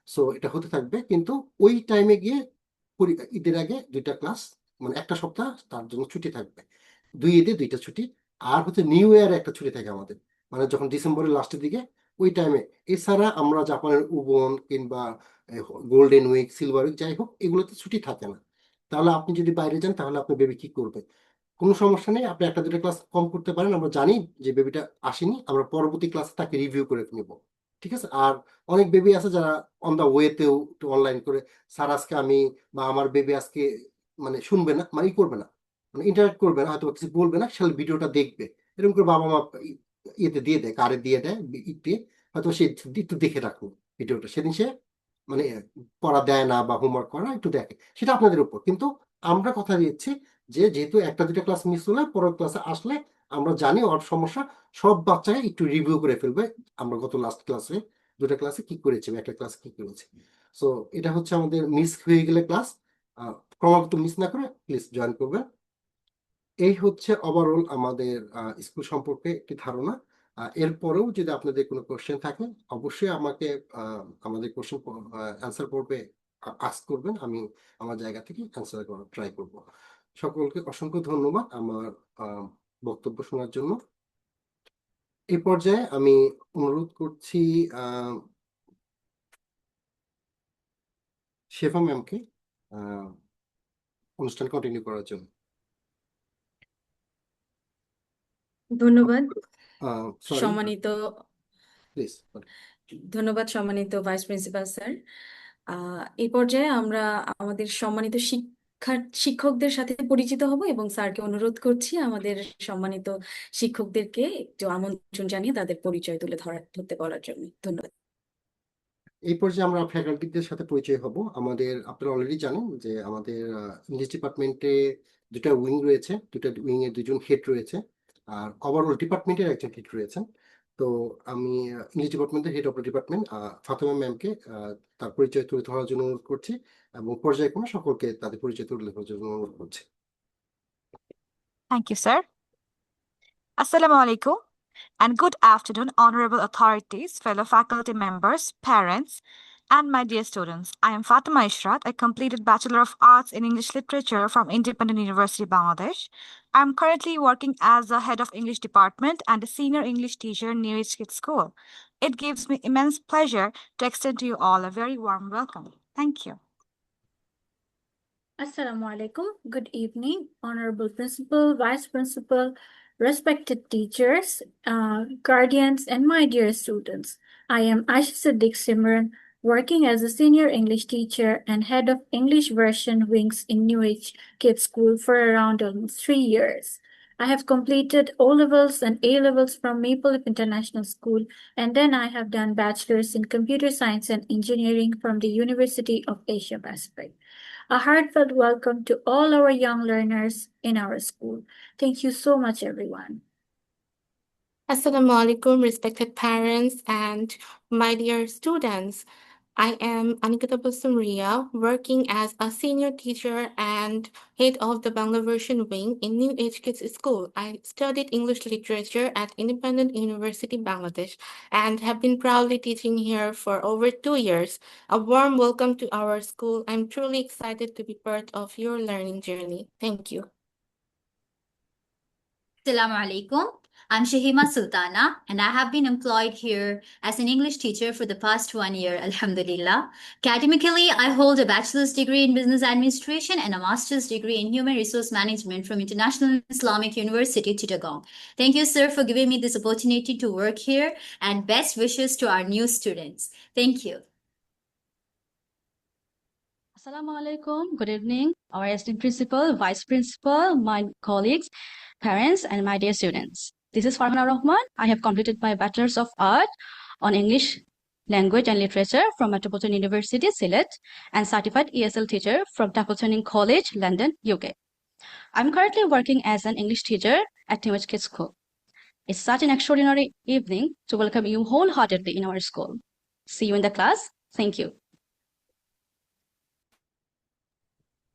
সো এটা হতে থাকবে, কিন্তু ওই টাইমে গিয়ে ঈদের আগে 2টা ক্লাস, মানে একটা সপ্তাহ তার জন্য ছুটি থাকবে, 2 ঈদে 2টা ছুটি। আর হচ্ছে নিউ ইয়ারে একটা ছুটি থাকে আমাদের, মানে যখন ডিসেম্বরের লাস্টের দিকে ওই টাইমে। এছাড়া আমরা জাপানের উবন কিংবা গোল্ডেন উইক, সিলভার উইক, যাই হোক, এগুলোতে ছুটি থাকে না। তাহলে আপনি যদি বাইরে যান তাহলে আপনার বেবি কি করবে? কোনো সমস্যা নেই, আপনি একটা দুটো ক্লাস কম করতে পারেন, আমরা জানি যে বেবিটা আসেনি, আমরা পরবর্তী ক্লাসে তাকে রিভিউ করে নেব, ঠিক আছে? আর অনেক বেবি আছে যারা অন দা ওয়েতেও একটু অনলাইন করে, স্যার আজকে আমি বা আমার বেবি আজকে মানে শুনবে না, মানে ই করবে না, মানে ইন্টারাক্ট করবে না, হয়তো কিছু বলবে না, সে ভিডিওটা দেখবে। এরকম করে বাবা মা ইয়েতে দিয়ে দেয়, কারে দিয়ে দেয়, ইতে হয়তো সে একটু দেখে রাখলো ভিডিওটা, সেদিন সে মানে পড়া দেয় না বা হোমওয়ার্ক করে না, একটু দেখে, সেটা আপনাদের উপর। কিন্তু আমরা কথা দিচ্ছি যে যেহেতু একটা দুটো ক্লাস মিস হলে পরের ক্লাসে আসলে আমরা জানি ওর সমস্যা, সব বাচ্চাকে একটু রিভিউ করে ফেলবে আমরা গত লাস্ট ক্লাসে দুটো ক্লাসে কি করেছি বা একটা ক্লাসে কি করেছি। সো এটা হচ্ছে আমাদের মিস হয়ে গেলে ক্লাস ক্রমাগত মিস না করে প্লিজ জয়েন করবে। এই হচ্ছে ওভারঅল আমাদের স্কুল সম্পর্কে একটি ধারণা। এরপরেও যদি আপনাদের কোনো কোশ্চেন থাকে অবশ্যই আমাকে আমাদের কোশ্চেন অ্যান্সার করবে, আস্ক করবেন, আমি আমার জায়গা থেকে অ্যান্সার করার ট্রাই করব। সকলকে অসংখ্য ধন্যবাদ আমার বক্তব্য শোনার জন্য। এই পর্যায়ে আমি অনুরোধ করছি শেফা ম্যামকে অনুষ্ঠান কন্টিনিউ করার জন্য। ধন্যবাদ সরি, সম্মানিত প্লিজ। ধন্যবাদ সম্মানিত ভাইস প্রিন্সিপাল স্যার। এই পর্যায়ে আমরা আমাদের সম্মানিত শিক্ষকদের সাথে পরিচিত হব এবং স্যারকে অনুরোধ করছি আমাদের সম্মানিত শিক্ষকদেরকে একটু আমন্ত্রণ জানিয়ে তাদের পরিচয় ধরতে বলার জন্য। ধন্যবাদ। এই পর্যায়ে আমরা ফ্যাকাল্টিদের সাথে পরিচয় হব। আমাদের, আপনারা অলরেডি জানেন যে আমাদের ইংলিশ ডিপার্টমেন্টে দুটা উইং রয়েছে, দুটা উইং এর দুজন হেড রয়েছে, আর ওভারঅল ডিপার্টমেন্টের একজন হেড রয়েছেন। তো আমি ইংলিশ ডিপার্টমেন্টের head of the department Fatema ম্যামকে তার পরিচয় তুলে ধরার জন্য অনুরোধ করছি এবং পর্যায়ক্রমে সকলকে তাদের পরিচয় তুলে ধরার জন্য অনুরোধ করছি। Thank you, sir. Assalamu alaikum and good afternoon, honorable authorities, fellow faculty members, parents, and my dear students. I am Fatima Ishrat, a completed Bachelor of Arts in English Literature from Independent University, Bangladesh. I am currently working as the head of English department and a senior English teacher in New Age Kids School. It gives me immense pleasure to extend to you all a very warm welcome. Thank you. Assalamu alaikum. Good evening, honorable principal, vice principal, respected teachers, guardians, and my dear students. I am Aisha Siddiq Simran, working as a senior English teacher and head of English version wings in New Age Kids School for around almost 3 years. I have completed O-levels and A-levels from Maple Leaf International School, and then I have done bachelor's in computer science and engineering from the University of Asia Pacific. A heartfelt welcome to all our young learners in our school. Thank you so much, everyone. Assalamu alaikum, respected parents and my dear students. I am Anikita Basumria, working as a senior teacher and head of the Bangla version wing in New Age Kids School. I studied English literature at Independent University, Bangladesh, and have been proudly teaching here for over 2 years. A warm welcome to our school. I'm truly excited to be part of your learning journey. Thank you. Assalamu alaikum. I'm Shahima Sultana, and I have been employed here as an English teacher for the past 1 year, alhamdulillah. Academically, I hold a bachelor's degree in business administration and a master's degree in human resource management from International Islamic University, Chittagong. Thank you, sir, for giving me this opportunity to work here, and best wishes to our new students. Thank you. Assalamu alaikum. Good evening, our esteemed principal, vice principal, my colleagues, parents, and my dear students. This is Farhana Rahman. I have completed my Bachelor's of Art on English Language and Literature from Metropolitan University, Sylhet, and certified ESL teacher from Tapleton College, London, UK. I'm currently working as an English teacher at New Age Kids School. It's such an extraordinary evening to welcome you wholeheartedly in our school. See you in the class. Thank you.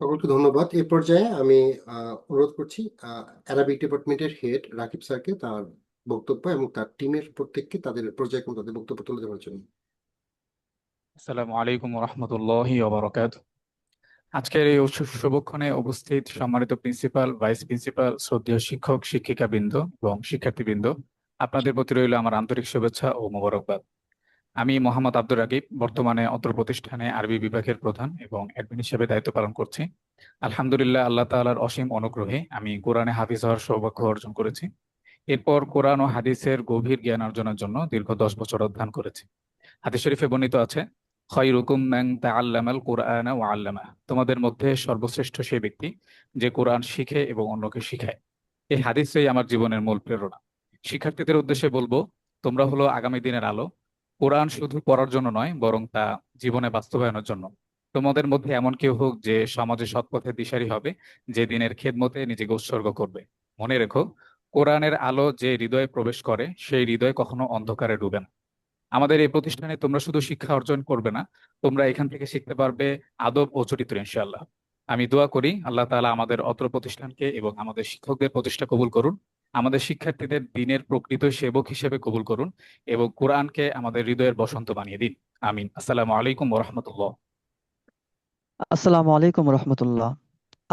সকলকে ধন্যবাদ। এই পর্যায়ে আমি অনুরোধ করছি Arabic ডিপার্টমেন্টের head Rakib স্যারকে তার বক্তব্য এবং তার টিমের প্রত্যেককে তাদের পর্যায়ক্রমে তাদের বক্তব্য তুলে দেওয়ার জন্য। আসসালামু আলাইকুম ওয়া রাহমাতুল্লাহি ওয়া বারাকাতুহু। আজকের এই শুভক্ষণে উপস্থিত সম্মানিত প্রিন্সিপাল, ভাইস প্রিন্সিপাল, শ্রদ্ধেয় শিক্ষক শিক্ষিকাবৃন্দ এবং শিক্ষার্থীবৃন্দ, আপনাদের প্রতি রইল আমার আন্তরিক শুভেচ্ছা ও মোবারকবাদ। আমি মোহাম্মদ আব্দুর রাকিব, বর্তমানে অত্র প্রতিষ্ঠানে আরবি বিভাগের প্রধান এবং অ্যাডমিন হিসেবে দায়িত্ব পালন করছি। আলহামদুলিল্লাহ, আল্লাহ তাআলার অসীম অনুগ্রহে আমি কোরআনে হাফিজ হওয়ার সৌভাগ্য অর্জন করেছি। এরপর কোরআন ও হাদিসের গভীর জ্ঞান অর্জনের জন্য দীর্ঘ 10 বছর অধ্যয়ন করেছি। হাদিস শরীফে বর্ণিত আছে, খায়রুকুম মান তাআল্লামাল কুরআনা ওয়া আল্লামা। তোমাদের মধ্যে সর্বশ্রেষ্ঠ সেই ব্যক্তি যে কোরআন শিখে এবং অন্যকে শিখায়। এই হাদিসই আমার জীবনের মূল প্রেরণা। শিক্ষার্থীদের উদ্দেশ্যে বলবো, তোমরা হলো আগামী দিনের আলো। কোরআন শুধু পড়ার জন্য নয়, বরং তা জীবনে বাস্তবায়নের জন্য। তোমাদের মধ্যে এমন কেউ হোক যে সমাজে সৎপথে দিশারি হবে, যে দিনের খেদমতে নিজেকে উৎসর্গ করবে। মনে রেখো, কোরআনের আলো যে হৃদয়ে প্রবেশ করে, সেই হৃদয় কখনো অন্ধকারে ডুবে না। আমাদের এই প্রতিষ্ঠানে তোমরা শুধু শিক্ষা অর্জন করবে না, তোমরা এখান থেকে শিখতে পারবে আদব ও চরিত্র, ইনশাআল্লাহ। আমি দোয়া করি আল্লাহ তাআলা আমাদের অত্র প্রতিষ্ঠানকে এবং আমাদের শিক্ষকদের প্রতিষ্ঠা কবুল করুন, আমাদের শিক্ষার্থীদের দ্বীনের প্রকৃত সেবক হিসেবে কবুল করুন এবং কোরআনকে আমাদের হৃদয়ের বসন্ত বানিয়ে দিন। আমিন। আসসালামু আলাইকুম ওয়া রাহমাতুল্লাহ। আসসালামু আলাইকুম রহমতুল্লাহ।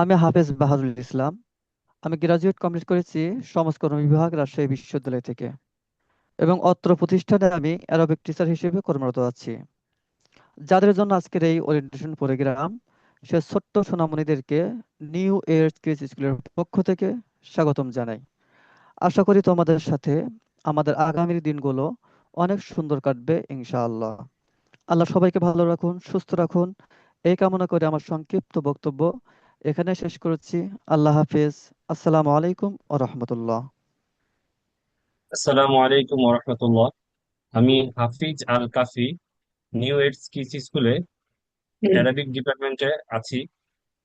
আমি হাফেজ বাহাদুল ইসলাম। আমি গ্রাজুয়েট কমপ্লিট করেছি সমাজকর্ম বিভাগ, রাজশাহী বিশ্ববিদ্যালয় থেকে, এবং অত্র প্রতিষ্ঠানে আমি অ্যারোবিক টিচার হিসেবে কর্মরত আছি। যাদের জন্য আজকের এই ওরিয়েন্টেশন প্রোগ্রাম, সে ছোট্ট সোনামণিদেরকে নিউ এজ কিডস স্কুলের পক্ষ থেকে স্বাগতম জানাই। আশা করি তোমাদের সাথে আমাদের আগামীর দিনগুলো অনেক সুন্দর কাটবে ইনশাআল্লাহ। আল্লাহ সবাইকে ভালো রাখুন, সুস্থ রাখুন, এই কামনা করে আমার সংক্ষিপ্ত বক্তব্য এখানে শেষ করছি। আল্লাহ হাফেজ। আসসালামু আলাইকুম ও রহমতুল্লাহ। আসসালামু আলাইকুম ওরহমতুল্লাহ। আমি হাফিজ আল কাফি, নিউ এডস কিডস স্কুলে অ্যারাবিক ডিপার্টমেন্টে আছি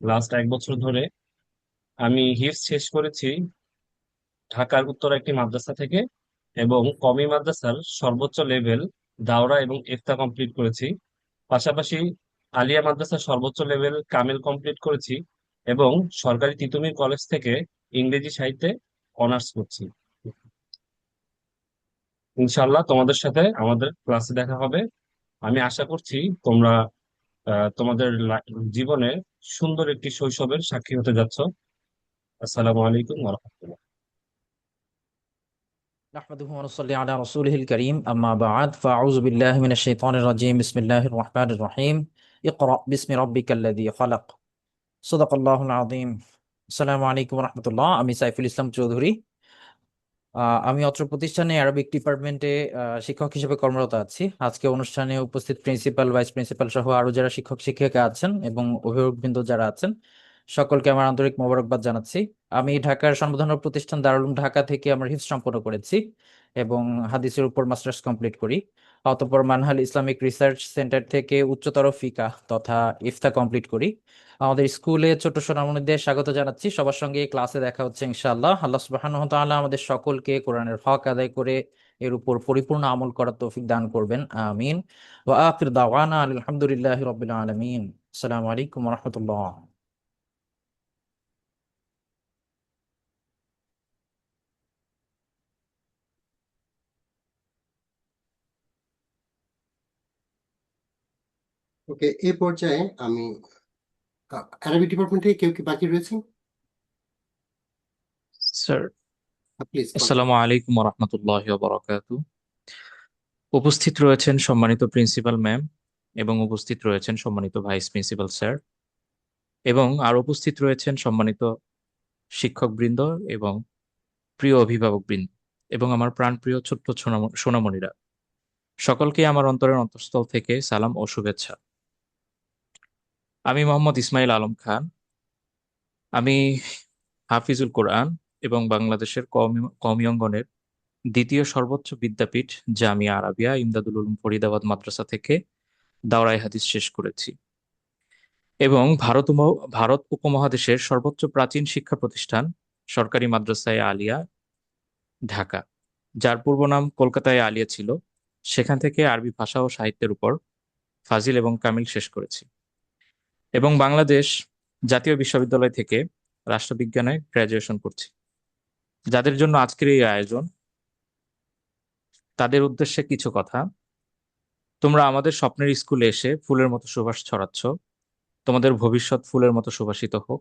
লাস্ট 1 বছর ধরে। আমি হিফজ শেষ করেছি ঢাকার উত্তর একটি মাদ্রাসা থেকে, এবং কমি মাদ্রাসার সর্বোচ্চ লেভেল দাওরা এবং ইফতা কমপ্লিট করেছি। পাশাপাশি আলিয়া মাদ্রাসার সর্বোচ্চ লেভেল কামিল কমপ্লিট করেছি, এবং সরকারি তিতুমির কলেজ থেকে ইংরেজি সাহিত্যে অনার্স করছি। ইনশাল্লাহ তোমাদের সাথে আমাদের ক্লাসে দেখা হবে। আমি আশা করছি তোমরা তোমাদের জীবনে সুন্দর একটি শৈশবের সাক্ষী হতে যাচ্ছ। আসসালামু আলাইকুম ওয়া রাহমাতুল্লাহ। نحمده ونصلي على رسوله الكريم أما بعد فأعوذ بالله من الشيطان الرجيم بسم الله الرحمن الرحيم اقرأ باسم ربك الذي خلق صدق الله العظيم السلام عليكم ورحمة الله আমি সাইফুল ইসলাম চৌধুরী আমি অত্র প্রতিষ্ঠানে আরবিক ডিপার্টমেন্টে শিক্ষক হিসেবে কর্মরত আছি। আজকে অনুষ্ঠানে উপস্থিত প্রিন্সিপাল, ভাইস প্রিন্সিপাল সহ আরো যারা শিক্ষক শিক্ষিকা আছেন এবং অভিভাবকবৃন্দ যারা আছেন, সকলকে আমার আন্তরিক মোবারকবাদ জানাচ্ছি। আমি ঢাকার স্বনামধন্য প্রতিষ্ঠান দারুল উলুম ঢাকা থেকে আমার হিফজ সম্পন্ন করেছি এবং হাদিসের উপর মাস্টার্স কমপ্লিট করি। অতঃপর মানহাল ইসলামিক রিসার্চ সেন্টার থেকে উচ্চতর ফিকা তথা ইফতা কমপ্লিট করি। আমাদের স্কুলে ছোট সোনামণিদের স্বাগত জানাচ্ছি। সবার সঙ্গে ক্লাসে দেখা হচ্ছে ইনশাআল্লাহ। আল্লাহ সুবহানাহু ওয়া তাআলা আমাদের সকলকে কোরআনের হক আদায় করে এর উপর পরিপূর্ণ আমল করার তৌফিক দান করবেন, আমিন। ওয়া আখির দাওয়ানা আলহামদুলিল্লাহি রাব্বিল আলামিন। আসসালামু আলাইকুম ওয়া রাহমাতুল্লাহ। ওকে, এই পর্যায়ে আমি আরবি ডিপার্টমেন্টে কেউ কি বাকি রয়েছে? Sir, please. আসসালামু আলাইকুম ওয়া রাহমাতুল্লাহি ওয়া বারাকাতুহু। উপস্থিত রয়েছেন সম্মানিত প্রিন্সিপাল ম্যাম, এবং উপস্থিত রয়েছেন সম্মানিত ভাইস প্রিন্সিপাল স্যার, এবং আর উপস্থিত রয়েছেন সম্মানিত শিক্ষকবৃন্দ এবং প্রিয় অভিভাবকবৃন্দ, এবং আমার প্রাণপ্রিয় ছোট্ট সোনামণিরা, সকলকে আমার অন্তরের অন্তঃস্থল থেকে সালাম ও শুভেচ্ছা। আমি মোহাম্মদ ইসমাইল আলম খান। আমি হাফিজুল কোরআন এবং বাংলাদেশের কওমি অঙ্গনের দ্বিতীয় সর্বোচ্চ বিদ্যাপীঠ জামিয়া আরাবিয়া ইমদাদুল উলুম ফরিদাবাদ মাদ্রাসা থেকে দাওরায়ে হাদিস শেষ করেছি, এবং ভারত উপমহাদেশের সর্বোচ্চ প্রাচীন শিক্ষা প্রতিষ্ঠান সরকারি মাদ্রাসায়ে আলিয়া ঢাকা, যার পূর্ব নাম কলকাতায় আলিয়া ছিল, সেখান থেকে আরবি ভাষা ও সাহিত্যের উপর ফাজিল এবং কামিল শেষ করেছি, এবং বাংলাদেশ জাতীয় বিশ্ববিদ্যালয় থেকে রাষ্ট্রবিজ্ঞানে গ্র্যাজুয়েশন করছি। যাদের জন্য আজকের এই আয়োজন, তাদের উদ্দেশ্যে কিছু কথা। তোমরা আমাদের স্বপ্নের স্কুলে এসে ফুলের মতো সুবাস ছড়াচ্ছ। তোমাদের ভবিষ্যৎ ফুলের মতো সুবাসিত হোক।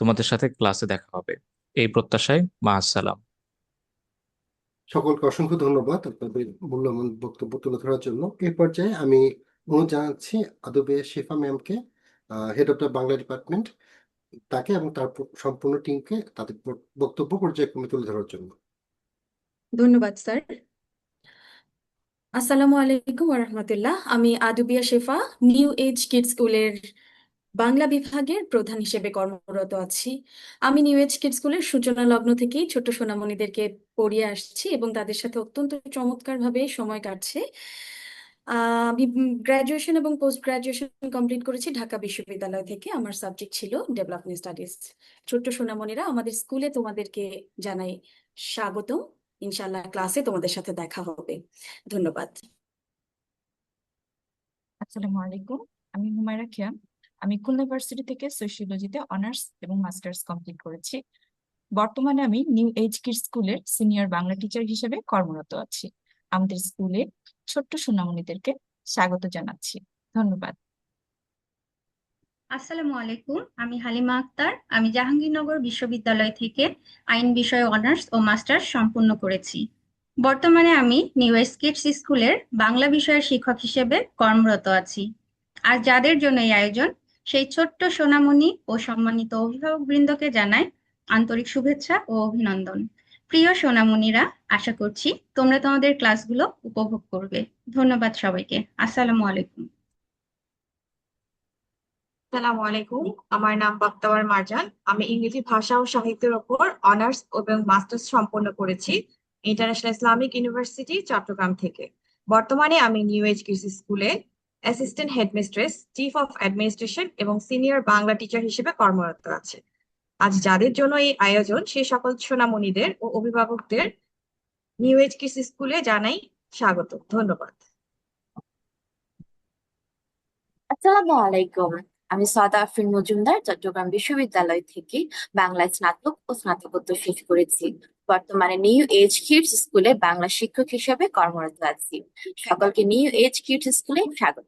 তোমাদের সাথে ক্লাসে দেখা হবে, এই প্রত্যাশায় মা আসসালাম। সকলকে অসংখ্য ধন্যবাদ আপনাদের মূল্যবান বক্তব্য তুলে ধরার জন্য। এই পর্যায়ে আমি অনুরোধ জানাচ্ছি আদবে শেফা ম্যামকে, head of the Bangla department, তাকে এবং তার সম্পূর্ণ টিমকে তাদের বক্তব্য পর্যায়ক্রমে তুলে ধরার জন্য। ধন্যবাদ স্যার। আসসালামু আলাইকুম ওরহমতুল্লাহ। আমি আদুবিয়া শেফা, নিউ এজ কিডস স্কুলের বাংলা বিভাগের প্রধান হিসেবে কর্মরত আছি। আমি নিউ এজ কিডস স্কুলের সূচনা লগ্ন থেকেই ছোট্ট সোনামণিদেরকে পড়িয়ে আসছি এবং তাদের সাথে অত্যন্ত চমৎকারভাবে সময় কাটছে। আমি গ্র্যাজুয়েশন এবং পোস্ট গ্র্যাজুয়েশন কমপ্লিট করেছি ঢাকা বিশ্ববিদ্যালয় থেকে। আমার সাবজেক্ট ছিল ডেভেলপমেন্ট স্টাডিজ। ছোট্ট সোনামণিরা, আমাদের স্কুলে তোমাদেরকে জানাই স্বাগতম। ইনশাআল্লাহ ক্লাসে তোমাদের সাথে দেখা হবে। ধন্যবাদ। আসসালামু আলাইকুম, আমি হুমায়রা খিয়াম। আমি খুলনা ইউনিভার্সিটি থেকে সোশিওলজিতে অনার্স এবং মাস্টার্স কমপ্লিট করেছি। বর্তমানে আমি নিউ এজ কিডস স্কুলের সিনিয়র বাংলা টিচার হিসেবে কর্মরত আছি। আমাদের স্কুলে ছোট্ট সোনামণিদেরকে স্বাগত জানাচ্ছি। ধন্যবাদ। আসসালামু আলাইকুম, আমি হালিমা আক্তার। আমি জাহাঙ্গীরনগর বিশ্ববিদ্যালয় থেকে আইন বিষয়ে অনার্স ও মাস্টার্স সম্পূর্ণ করেছি। বর্তমানে আমি নিউ এজ কিডস স্কুলের বাংলা বিষয়ের শিক্ষক হিসেবে কর্মরত আছি। আর যাদের জন্য এই আয়োজন, সেই ছোট্ট সোনামণি ও সম্মানিত অভিভাবকবৃন্দকে জানাই আন্তরিক শুভেচ্ছা ও অভিনন্দন। প্রিয় সোনামণিরা, আশা করছি তোমরা তোমাদের ক্লাসগুলো উপভোগ করবে। ধন্যবাদ সবাইকে। আসসালামু আলাইকুম। আসসালামু আলাইকুম, আমার নাম বাক্তাওয়ার মারজান। আমি ইংরেজি ভাষা ও সাহিত্যের ওপর অনার্স এবং মাস্টার্স সম্পন্ন করেছি ইন্টারন্যাশনাল ইসলামিক ইউনিভার্সিটি চট্টগ্রাম থেকে। বর্তমানে আমি নিউ এজ কিডস স্কুলে assistant headmistress, chief of administration এবং সিনিয়র বাংলা টিচার হিসেবে কর্মরত আছি। আজ যাদের জন্য এই আয়োজন, সেই সকল সোনামণিদের ও অভিভাবকদের নিউ এজ কিডস স্কুলে জানাই স্বাগত। ধন্যবাদ। আসসালামু আলাইকুম, আমি সাদা আফরিন মজুমদার চট্টগ্রাম বিশ্ববিদ্যালয় থেকে বাংলায় স্নাতক ও স্নাতকোত্তর শেষ করেছি। বর্তমানে নিউ এজ কিডস স্কুলে বাংলা শিক্ষক হিসেবে কর্মরত আছি। সকলকে নিউ এজ কিডস স্কুলে স্বাগত।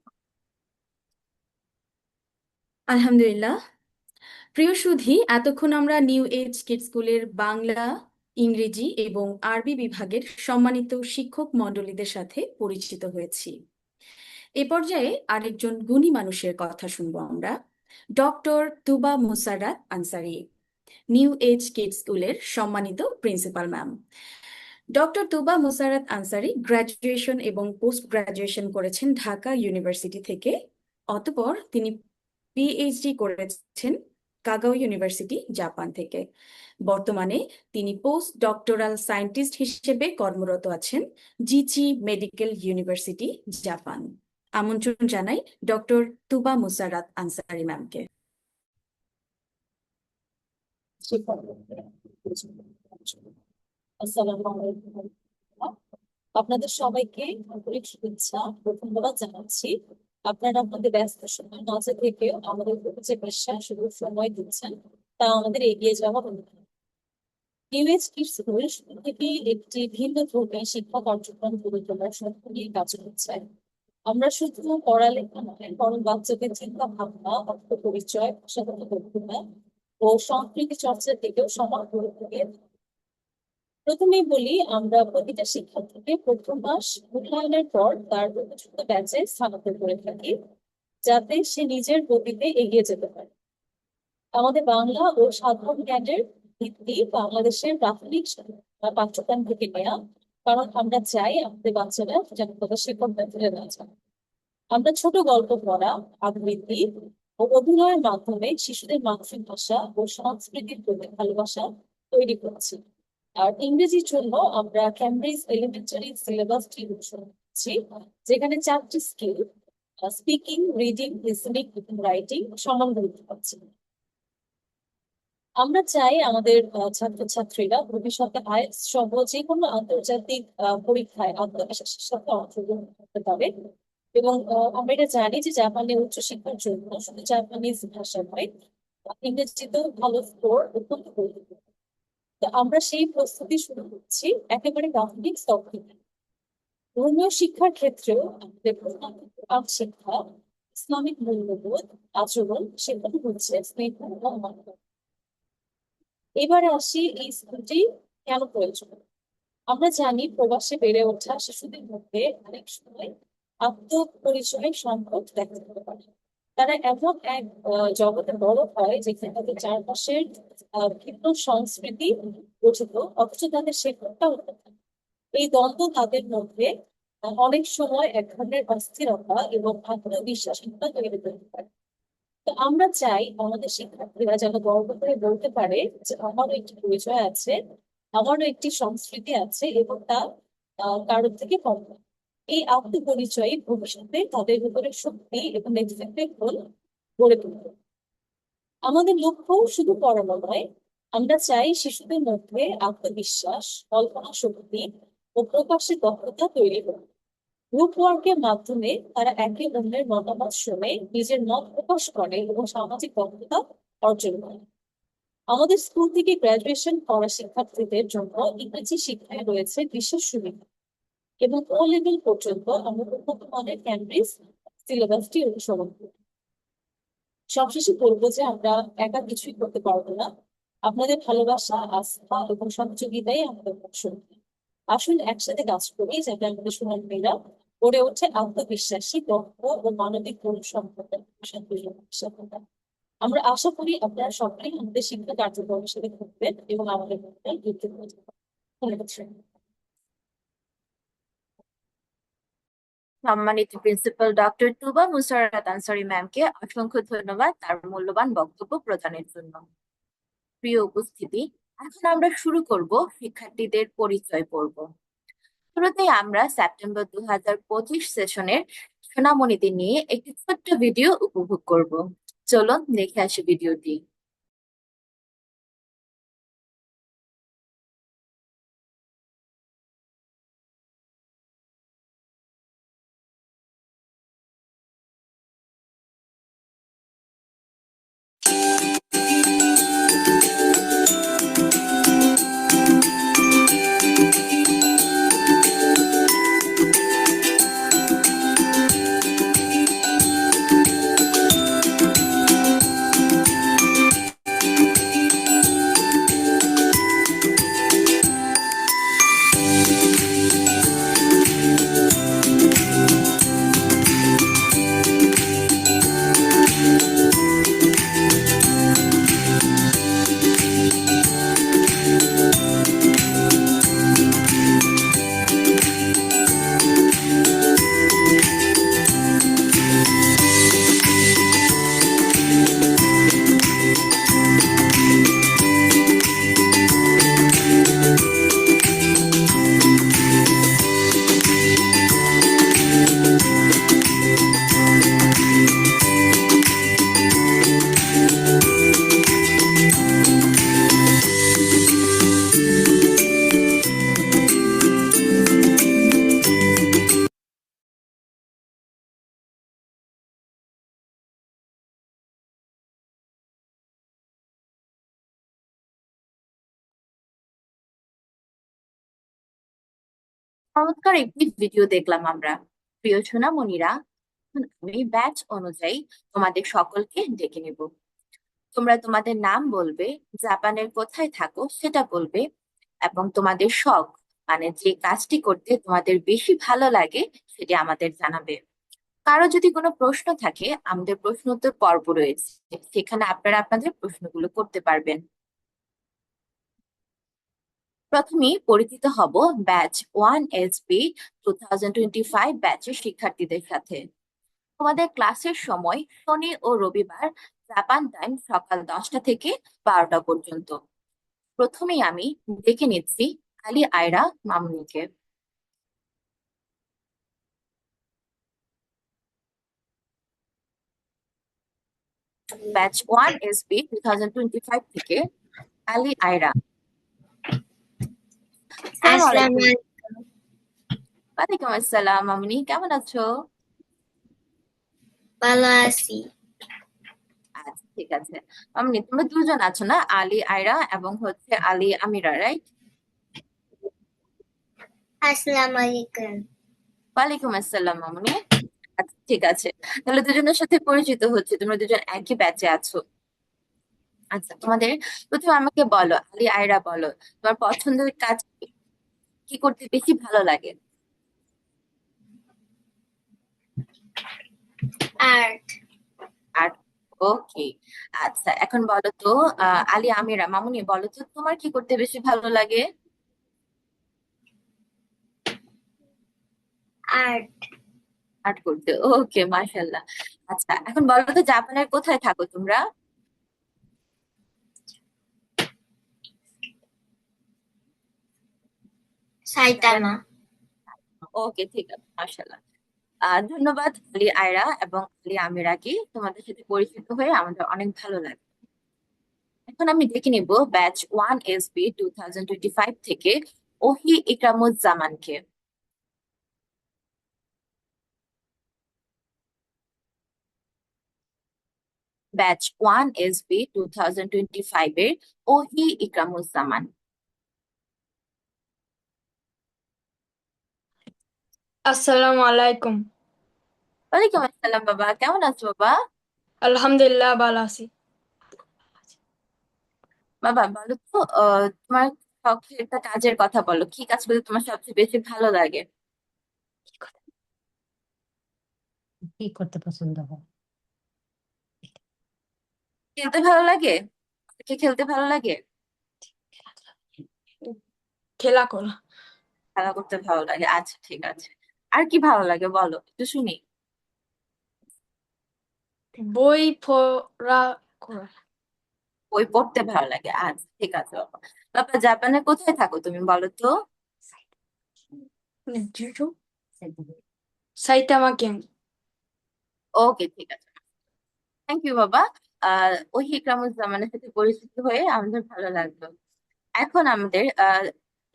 আলহামদুলিল্লাহ। প্রিয় সুধী, এতক্ষণ আমরা নিউ এজ কিডস স্কুলের বাংলা, ইংরেজি এবং আরবি বিভাগের সম্মানিত শিক্ষক মণ্ডলীদের সাথে পরিচিত হয়েছি। এ পর্যায়ে আরেকজন গুণী মানুষের কথা শুনবো আমরা, doctor Tuba Musarrat Ansari, new age kids স্কুলের সম্মানিত principal ma'am. Doctor Tuba Musarrat Ansari graduation এবং পোস্ট গ্র্যাজুয়েশন করেছেন ঢাকা ইউনিভার্সিটি থেকে। অতঃপর তিনি পিএইচডি করেছেন কাগাও ইউনিভার্সিটি, জাপান থেকে। বর্তমানে তিনি পোস্ট ডক্টরাল সায়েন্টিস্ট হিসেবে কর্মরত আছেন জিচি মেডিকেল ইউনিভার্সিটি, জাপান। আমন্ত্রণ জানাই ডক্টর তুবা মুসারাত আনসারি ম্যামকে। আসসালামু আলাইকুম। আপনাদের সবাইকে আন্তরিক শুভেচ্ছা ও ধন্যবাদ জানাচ্ছি। আপনারা আপনাদের ব্যস্ত সময় মাঝে থেকে আমাদের প্রতি যে বিশ্বাস শুধু সময় দিচ্ছেন, তা আমাদের এগিয়ে যাওয়া অনুভব। নিউ এজ কিডস স্কুল শুরু থেকেই একটি ভিন্ন ধর্মী শিক্ষা কার্যক্রম গড়ে তোলার স্বপ্ন নিয়ে কাজ করছে। আমরা শুধু পড়ালেখা নয়, বরং বাচ্চাদের চিন্তা ভাবনা, অর্থ পরিচয়, ভাষাগত দক্ষতা ও সংস্কৃতি চর্চার দিকেও সমান গুরুত্ব দিয়ে থাকি। প্রথমেই বলি, আমরা প্রতিটা শিক্ষার্থীকে প্রথম মাস মূল্যায়নের পর তার উপযুক্ত ব্যাচে স্থানান্তর করে থাকি, যাতে সে নিজের গতিতে এগিয়ে যেতে পারে। আমাদের বাংলা ও সাধারণ জ্ঞানের ভিত্তি বাংলাদেশের প্রাথমিক পাঠ্যক্রম থেকে নেওয়া, কারণ আমরা চাই আমাদের বাচ্চারা যেন তাদের শিক্ষক ভুলে না যায়। আমরা ছোট গল্প পড়া, আবৃত্তি ও অভিনয়ের মাধ্যমে শিশুদের মানসিক ভাষা ও সংস্কৃতির প্রতি ভালোবাসা তৈরি করছি। আর ইংরেজির জন্য আমরা ক্যামব্রিজ এলিমেন্টারি সিলেবাসটি অনুসরণ করছি, যেখানে 4টি স্কিল, স্পিকিং, রিডিং, লিসনিং এবং রাইটিং সমান গুরুত্ব পাচ্ছে। আমরা চাই আমাদের ছাত্রছাত্রীরা ভবিষ্যতে আইএলটিএস সহ যে কোনো আন্তর্জাতিক পরীক্ষায় আত্মবিশ্বাসের সাথে অংশগ্রহণ করতে পারে। এবং আমরা এটা জানি যে জাপানে উচ্চশিক্ষার জন্য শুধু জাপানিজ ভাষা নয়, ইংরেজিতেও ভালো স্কোর অত্যন্ত গুরুত্বপূর্ণ। তো আমরা সেই প্রস্তুতি শুরু করছি একেবারে প্রাথমিক স্তর থেকে। ধর্মীয় শিক্ষার ক্ষেত্রেও আমাদের প্রধান শিক্ষা, ইসলামিক মূল্যবোধ, আচরণ শেখানো হচ্ছে স্নেহ ও মানবতা। এবারে আসি এই স্কুলটি কেন প্রয়োজন। আমরা জানি প্রবাসে বেড়ে ওঠা শিশুদের মধ্যে অনেক সময় আত্মপরিচয়ের সংকট দেখা দিতে পারে। তারা এমন এক জগতে বড় হয় যেখানে তাদের চারপাশের ভিন্ন সংস্কৃতি গঠিত, অথচ তাদের শেখাটা অন্য। এই দ্বন্দ্ব তাদের মধ্যে অনেক সময় এক ধরনের অস্থিরতা এবং আত্মবিশ্বাসহীনতা তৈরি করতে পারে। তো আমরা চাই আমাদের শিক্ষার্থীরা যেন গর্ব করে বলতে পারে যে আমারও একটি পরিচয় আছে, আমারও একটি সংস্কৃতি আছে এবং তা কারোর থেকে কম নয়। এই আত্মপরিচয় ভবিষ্যতে তাদের উপরে শক্তি এবং নেতৃত্বের গুণ গড়ে তুলবে। আমাদের লক্ষ্য শুধু পড়ানো নয়, আমরা চাই শিশুদের মধ্যে আত্মবিশ্বাস, কল্পনা শক্তি ও প্রকাশের দক্ষতা তৈরি হোক। গ্রুপ ওয়ার্কের মাধ্যমে তারা একে অন্যের মতামত শুনে নিজের মত প্রকাশ করে এবং সামাজিক দক্ষতা অর্জন করে। আমাদের স্কুল থেকে গ্রাজুয়েশন করা শিক্ষার্থীদের জন্য ইংরেজি শিক্ষায় রয়েছে বিশেষ সুবিধা এবং ও লেভেল পর্যন্ত আমরা উন্নত মানের ক্যামব্রিজ সিলেবাসটি অনুসরণ করি। সবশেষে বলবো যে আমরা একা কিছুই করতে পারবো না, আপনাদের ভালোবাসা, আস্থা এবং সহযোগিতাই আমাদের শক্তি। আসুন একসাথে কাজ করি যাতে আমাদের সোনার মেয়েরা গড়ে ওঠে আত্মবিশ্বাসী, দক্ষ ও মানবিক গুণ সম্পন্ন সভ্যতা। আমরা আশা করি আপনারা সকলেই আমাদের শিক্ষা কার্যক্রমের সাথে থাকবেন এবং আমাদের মধ্যে যুক্ত হয়ে যাবেন। ধন্যবাদ। সম্মানিত প্রিন্সিপাল ডক্টর তুবা মুসাররাত আনসারী ম্যামকে অসংখ্য ধন্যবাদ তার মূল্যবান বক্তব্য প্রদানের জন্য। প্রিয় উপস্থিতি, এখন আমরা শুরু করব শিক্ষার্থীদের পরিচয় পর্ব। শুরুতেই আমরা সেপ্টেম্বর 2025 সেশনের সোনামণিদের নিয়ে একটি ছোট্ট ভিডিও উপভোগ করব। চলুন দেখে আসি ভিডিওটি। চমৎকার একটি ভিডিও দেখলাম আমরা। প্রিয় সোনামণিরা, আমি ব্যাচ অনুযায়ী তোমাদের সকলকে ডেকে নেব। তোমরা তোমাদের নাম বলবে, জাপানের কোথায় থাকো সেটা বলবে, এবং তোমাদের শখ মানে যে কাজটি করতে তোমাদের বেশি ভালো লাগে সেটি আমাদের জানাবে। কারো যদি কোনো প্রশ্ন থাকে, আমাদের প্রশ্ন উত্তর পর্ব রয়েছে, সেখানে আপনারা আপনাদের প্রশ্নগুলো করতে পারবেন। প্রথমেই পরিচিত হব ব্যাচ 1SB 2025 ব্যাচের শিক্ষার্থীদের সাথে। তোমাদের ক্লাসের সময় শনি ও রবিবার জাপান টাইম সকাল 10টা থেকে 12টা পর্যন্ত। প্রথমেই আমি দেখে নিচ্ছি আলী আয়রা মামুনিকে। ব্যাচ 1SB 2025 থেকে আলী আয়রা। ওয়ালাইকুম আসসালাম মামুনি, কেমন আছো? ভালো আছি। আচ্ছা, ঠিক আছে। মামুনি, তোমরা দুজন আছো না, আলী আয়রা এবং হচ্ছে আলী আমিরা, রাইট? আসসালামু আলাইকুম। ওয়ালাইকুম আসসালাম মামুনি। আচ্ছা, ঠিক আছে, তাহলে দুজনের সাথে পরিচিত হচ্ছে, তোমরা দুজন একই ব্যাচে আছো। আচ্ছা, তোমাদের প্রথমে আমাকে বলো, আলী আয়রা বলো, তোমার পছন্দের কাজ কি? কি করতে বেশি ভালো লাগে? আর্ট। আর্ট। ওকে। আচ্ছা, এখন বলো তো আলী আমিরা, মামুনি বলো তো তোমার কি করতে বেশি ভালো লাগে? আর্ট। আর্ট করতে। ওকে, মাশাল্লাহ। আচ্ছা, এখন বলো তো জাপানের কোথায় থাকো তোমরা? সাইতামা। ওকে, ঠিক আছে, মাশাল্লাহ। ধন্যবাদ আলী আয়রা এবং আলী আমিরাকে, তোমাদের সাথে পরিচিত হয়ে আমাদের অনেক ভালো লাগে। এখন আমি দেখে নিব ব্যাচ 1SB 2025 থেকে ওহি ইকরামুজ্জামানকে। ব্যাচ 1SB 2025 এর ওহি ইকরামুজ্জামান। আসসালামু আলাইকুম। ওয়ালাইকুম আসসালাম বাবা, কেমন আছো বাবা? আলহামদুলিল্লাহ ভালো আছি। বাবা বলো তো তোমার শখের একটা কাজের কথা বলো, কি কাজ করতে তোমার সবচেয়ে বেশি ভালো লাগে? কি করতে পছন্দ হয়? খেলতে ভালো লাগে? কি খেলতে ভালো লাগে? খেলা করা। খেলা করতে ভালো লাগে, আচ্ছা ঠিক আছে। আর কি ভালো লাগে বলো, একটু শুনি। বই পড়া করা। বই পড়তে ভালো লাগে, আচ্ছা ঠিক আছে বাবা। বাবা জাপানে কোথায় থাকো তুমি বলো তো? সাইতামা কেন? ওকে, ঠিক আছে, থ্যাংক ইউ বাবা। ওই ইকরামুজ্জামানের সাথে পরিচিত হয়ে আমাদের ভালো লাগলো। এখন আমাদের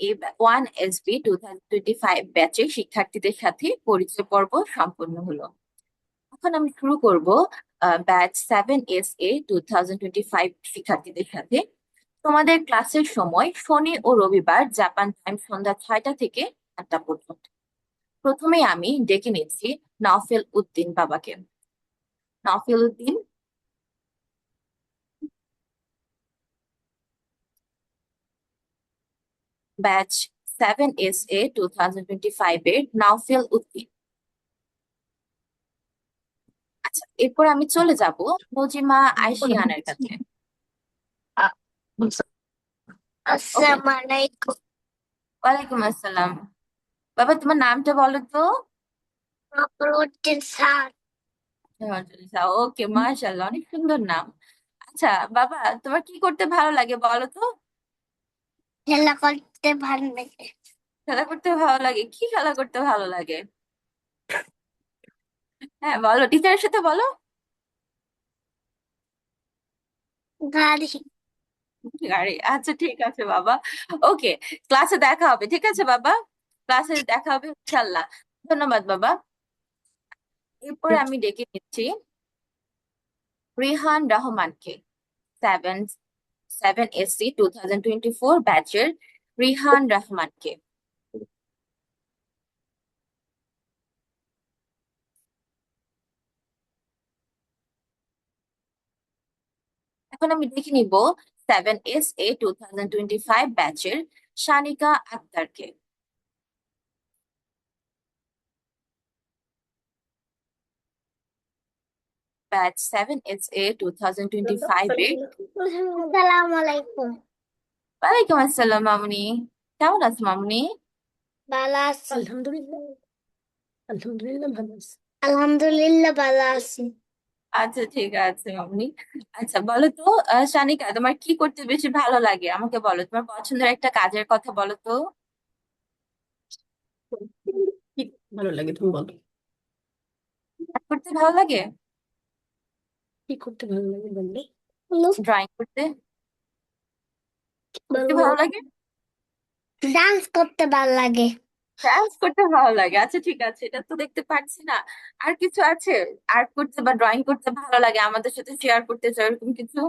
এই 1SB 2025 ব্যাচের শিক্ষার্থীদের সাথে পরিচয় পর্ব সম্পন্ন হলো। এখন আমি শুরু করব ব্যাচ 7SA 2025 শিক্ষার্থীদের সাথে। তোমাদের ক্লাসের সময় শনি ও রবিবার জাপান টাইম সন্ধ্যা 6টা থেকে 8টা পর্যন্ত। প্রথমেই আমি ডেকে নিচ্ছি নাওফেল উদ্দিন বাবাকে। নাওফেল উদ্দিন। ব্যাচ 7SA 2025 এর নাওফেল উদ্দিন। আচ্ছা, এরপর আমি চলে যাব নজিমা আইশিয়ানের কাছে। আসসালামু আলাইকুম। ওয়ালাইকুম আসসালাম। বাবা তোমার নামটা বলো তো? নবরুদ্দিন স্যার। ওকে, মাশাআল্লাহ, অনেক সুন্দর নাম। আচ্ছা বাবা, তোমার কি করতে ভালো লাগে বলো তো? খেলা করতে ভালো লাগে। খেলা করতে ভালো লাগে, কি খেলা করতে ভালো লাগে? হ্যাঁ বলো, টিচারের সাথে বলো। গাড়ি। গাড়ি, আচ্ছা ঠিক আছে বাবা। ওকে, ক্লাসে দেখা হবে, ঠিক আছে বাবা, ক্লাসে দেখা হবে ইনশাল্লাহ। ধন্যবাদ বাবা। এরপরে আমি ডেকে নিচ্ছি রিহান রহমানকে। 7SC 2024 ব্যাচের রিহান রহমানকে। এখন আমি দেখে নিব 7SA 2025 ব্যাচের শানিকা আক্তারকে। ব্যাচ 7SA 2025 এর। আসসালামু আলাইকুম। ওয়ালাইকুম আসসালাম মামুনি, কেমন আছো মামুনি? ভালো আছি। আলহামদুলিল্লাহ। আলহামদুলিল্লাহ ভালো আছি। আলহামদুলিল্লাহ ভালো আছি। আচ্ছা ঠিক আছে মামুনি। আচ্ছা বলো তো শানিকা, তোমার কি করতে বেশি ভালো লাগে আমাকে বলো, তোমার পছন্দের একটা কাজের কথা বলো তো। কি ভালো লাগে তুমি বলো? কাজ করতে ভালো লাগে? কি করতে ভালো লাগে বললে? ড্রয়িং করতে করতে ভালো লাগে? ডান্স করতে ভালো লাগে। ডান্স করতে ভালো লাগে, আচ্ছা ঠিক আছে, এটা তো দেখতে পাচ্ছি না। আর কিছু আছে আর্ট করতে বা ড্রয়িং করতে ভালো লাগে, আমাদের সাথে শেয়ার করতে চাও এরকম কিছু?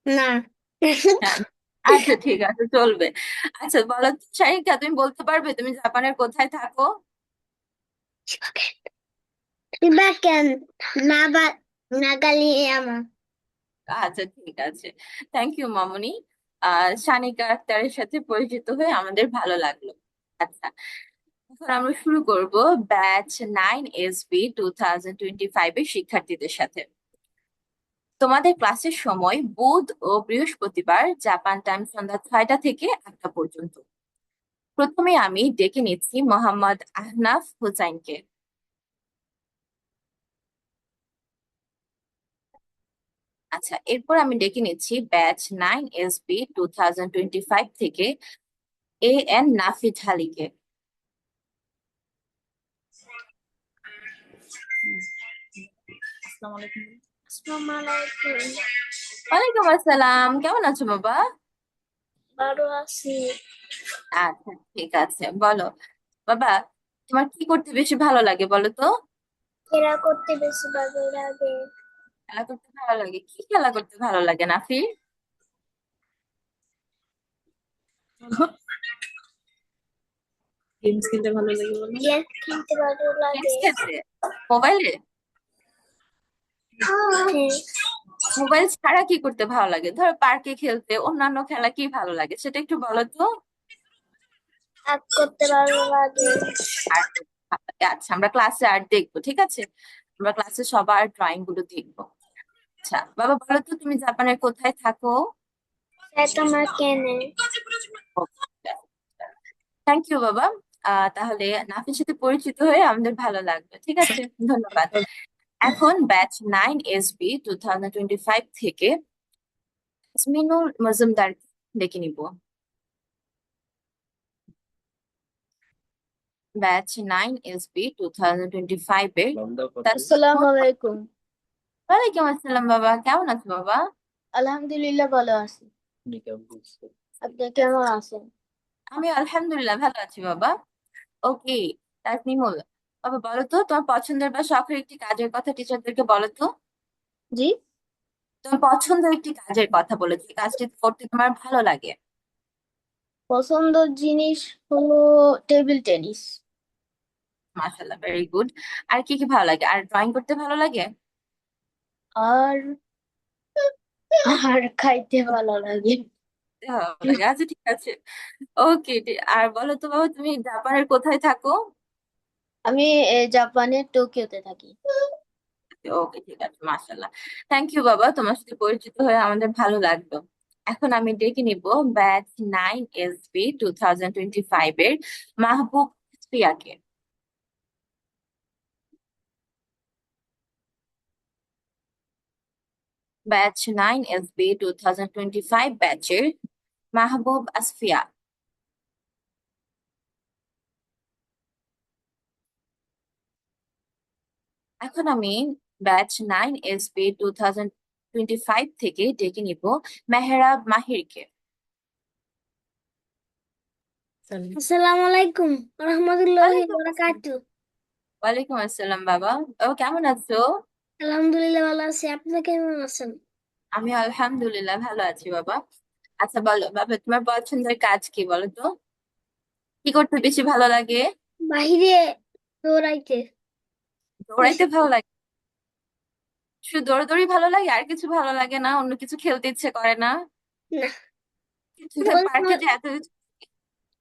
না। হ্যাঁ, আচ্ছা ঠিক আছে, চলবে। আচ্ছা বলো তো, শারিকা তুমি বলতে পারবে তুমি জাপানের কোথায় থাকো? ইবাকেন নাগালিয়ামা। আচ্ছা ঠিক আছে, থ্যাংক ইউ মামুনি। সানিকা আক্তারের সাথে পরিচিত হয়ে আমাদের ভালো লাগলো। আচ্ছা, এখন আমরা শুরু করব ব্যাচ 9 SB 2025 এর শিক্ষার্থীদের সাথে। তোমাদের ক্লাসের সময় বুধ ও বৃহস্পতিবার জাপান টাইম সন্ধ্যা 6টা থেকে 8টা পর্যন্ত। প্রথমে আমি ডেকে নিচ্ছি মোহাম্মদ আহনাফ হোসাইনকে। আচ্ছা, এরপর আমি ডেকে নিচ্ছি ব্যাচ 9 SB 2025 থেকে AN নাফিজ আলীকে। ওয়ালাইকুম আসসালাম, কেমন আছো বাবা? ভালো আছি। আচ্ছা, ঠিক আছে, বলো বাবা, তোমার কি করতে বেশি ভালো লাগে বলো তো? খেলা করতে বেশি ভালো লাগে। খেলা করতে ভালো লাগে, কি খেলা করতে ভালো লাগে নাফি? গেমস খেলতে ভালো লাগে বলো। গেম খেলতে ভালো লাগে। গেমস খেলতে মোবাইলে? হ্যাঁ, মোবাইল ছাড়া কি করতে ভালো লাগে? ধরো পার্কে খেলতে, অন্যান্য খেলা কি ভালো লাগে সেটা একটু বলো তো। আর্ট করতে ভালো লাগে। আর্ট করতে ভালো লাগে। আচ্ছা, আমরা ক্লাসে আর্ট দেখবো, ঠিক আছে? আমরা ক্লাসে সবার ড্রয়িং গুলো দেখবো। আচ্ছা বাবা, বলো তো তুমি জাপানের কোথায় থাকো? সাইতামা কেনে। থ্যাংক ইউ বাবা। তাহলে নাফির সাথে পরিচিত হয়ে আমাদের ভালো লাগবে, ঠিক আছে, ধন্যবাদ। এখন ব্যাচ 9 SB 2025 থেকে ইয়াসমিনুল মজুমদার ডেকে নিব। ব্যাচ 9 SB 2025 এর আসসালামু আলাইকুম। ওয়ালাইকুম আসসালাম বাবা, কেমন আছো বাবা? আলহামদুলিল্লাহ ভালো আছি। আপনি কেমন আছেন? আমি আলহামদুলিল্লাহ ভালো আছি বাবা। ওকে, তাসনিমুল বাবা, বলো তো তোমার পছন্দের বা শখের একটি কাজের কথা টিচারদেরকে বলো তো। জি, তোমার পছন্দের একটি কাজের কথা বলো, যে কাজটি করতে তোমার ভালো লাগে। পছন্দের জিনিস হলো টেবিল টেনিস। মাশাআল্লাহ, ভেরি গুড। আর কি কি ভালো লাগে? আর ড্রয়িং করতে ভালো লাগে? আর আর খাইতে ভালো লাগে। ভালো লাগে, আচ্ছা ঠিক আছে। ওকে, আর বলো তো বাবা, তুমি জাপানের কোথায় থাকো? আমি জাপানের টোকিওতে থাকি। ওকে, ঠিক আছে, মাশাআল্লাহ। থ্যাংক ইউ বাবা, তোমার সাথে পরিচিত হয়ে আমাদের ভালো লাগলো। এখন আমি ডেকে নিব ব্যাচ 9 SB 2025 এর মাহবুব প্রিয়াকে। ব্যাচ 9 SB 2025 ব্যাচের মাহবুব আসফিয়া। এখন আমি ব্যাচ 9 SB 2025 থেকে ডেকে নিব মেহরাব মাহিরকে। আসসালামু আলাইকুম রহমতুল্লাহি ওয়ালাইকুম আসসালাম। বারাকাতুহু। ওয়ালাইকুম আসসালাম বাবা। ও, কেমন আছো? আলহামদুলিল্লাহ ভালো আছি। আপনি কেমন আছেন? আমি আলহামদুলিল্লাহ ভালো আছি বাবা। আচ্ছা বলো বাবা, তোমার পছন্দের কাজ কি বলো তো? কি করতে বেশি ভালো লাগে? বাহিরে দৌড়াইতে দৌড়াইতে ভালো লাগে? শুধু দৌড়াদৌড়ি ভালো লাগে, আর কিছু ভালো লাগে না? অন্য কিছু খেলতে ইচ্ছে করে না? না, পার্কে যে এত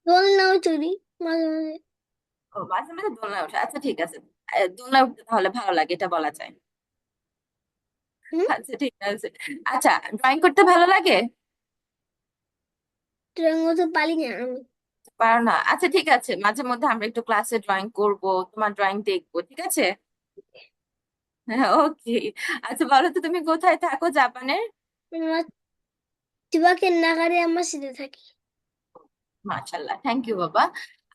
দোলনাও চড়ি মাঝে মাঝে। ও, মাঝে মাঝে দোলনায় ওঠে, আচ্ছা ঠিক আছে। দোলনায় উঠতে তাহলে ভালো লাগে, এটা বলা যায়। আচ্ছা ঠিক আছে। আচ্ছা, ড্রয়িং করতে ভালো লাগে? ড্রয়িং তো পারি না আমি। পারো না? আচ্ছা ঠিক আছে, মাঝে মধ্যে আমরা একটু ক্লাসে ড্রয়িং করব, তোমার ড্রয়িং দেখবো, ঠিক আছে? হ্যাঁ, ওকে। আচ্ছা বলো তো, তুমি কোথায় থাকো জাপানের? আমার চিবাকে নাগারে আমার সাথে থাকি। মাশাআল্লাহ, থ্যাংক ইউ বাবা।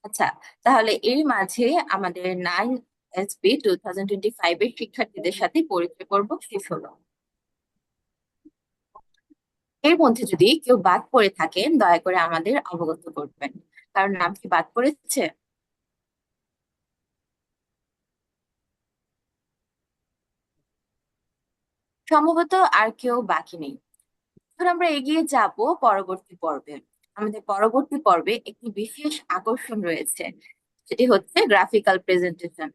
আচ্ছা, তাহলে এর মাঝে আমাদের 9 SB 2025 এর শিক্ষার্থীদের সাথে পরিচয় পর্ব শেষ হলো। এর মধ্যে যদি কেউ বাদ পড়ে থাকেন দয়া করে আমাদের অবগত করবেন। কারণ নাম কি বাদ পড়েছে? সম্ভবত আর কেউ বাকি নেই। এখন আমরা এগিয়ে যাব পরবর্তী পর্বে। আমাদের পরবর্তী পর্বে একটি বিশেষ আকর্ষণ রয়েছে, যেটি হচ্ছে গ্রাফিক্যাল প্রেজেন্টেশন।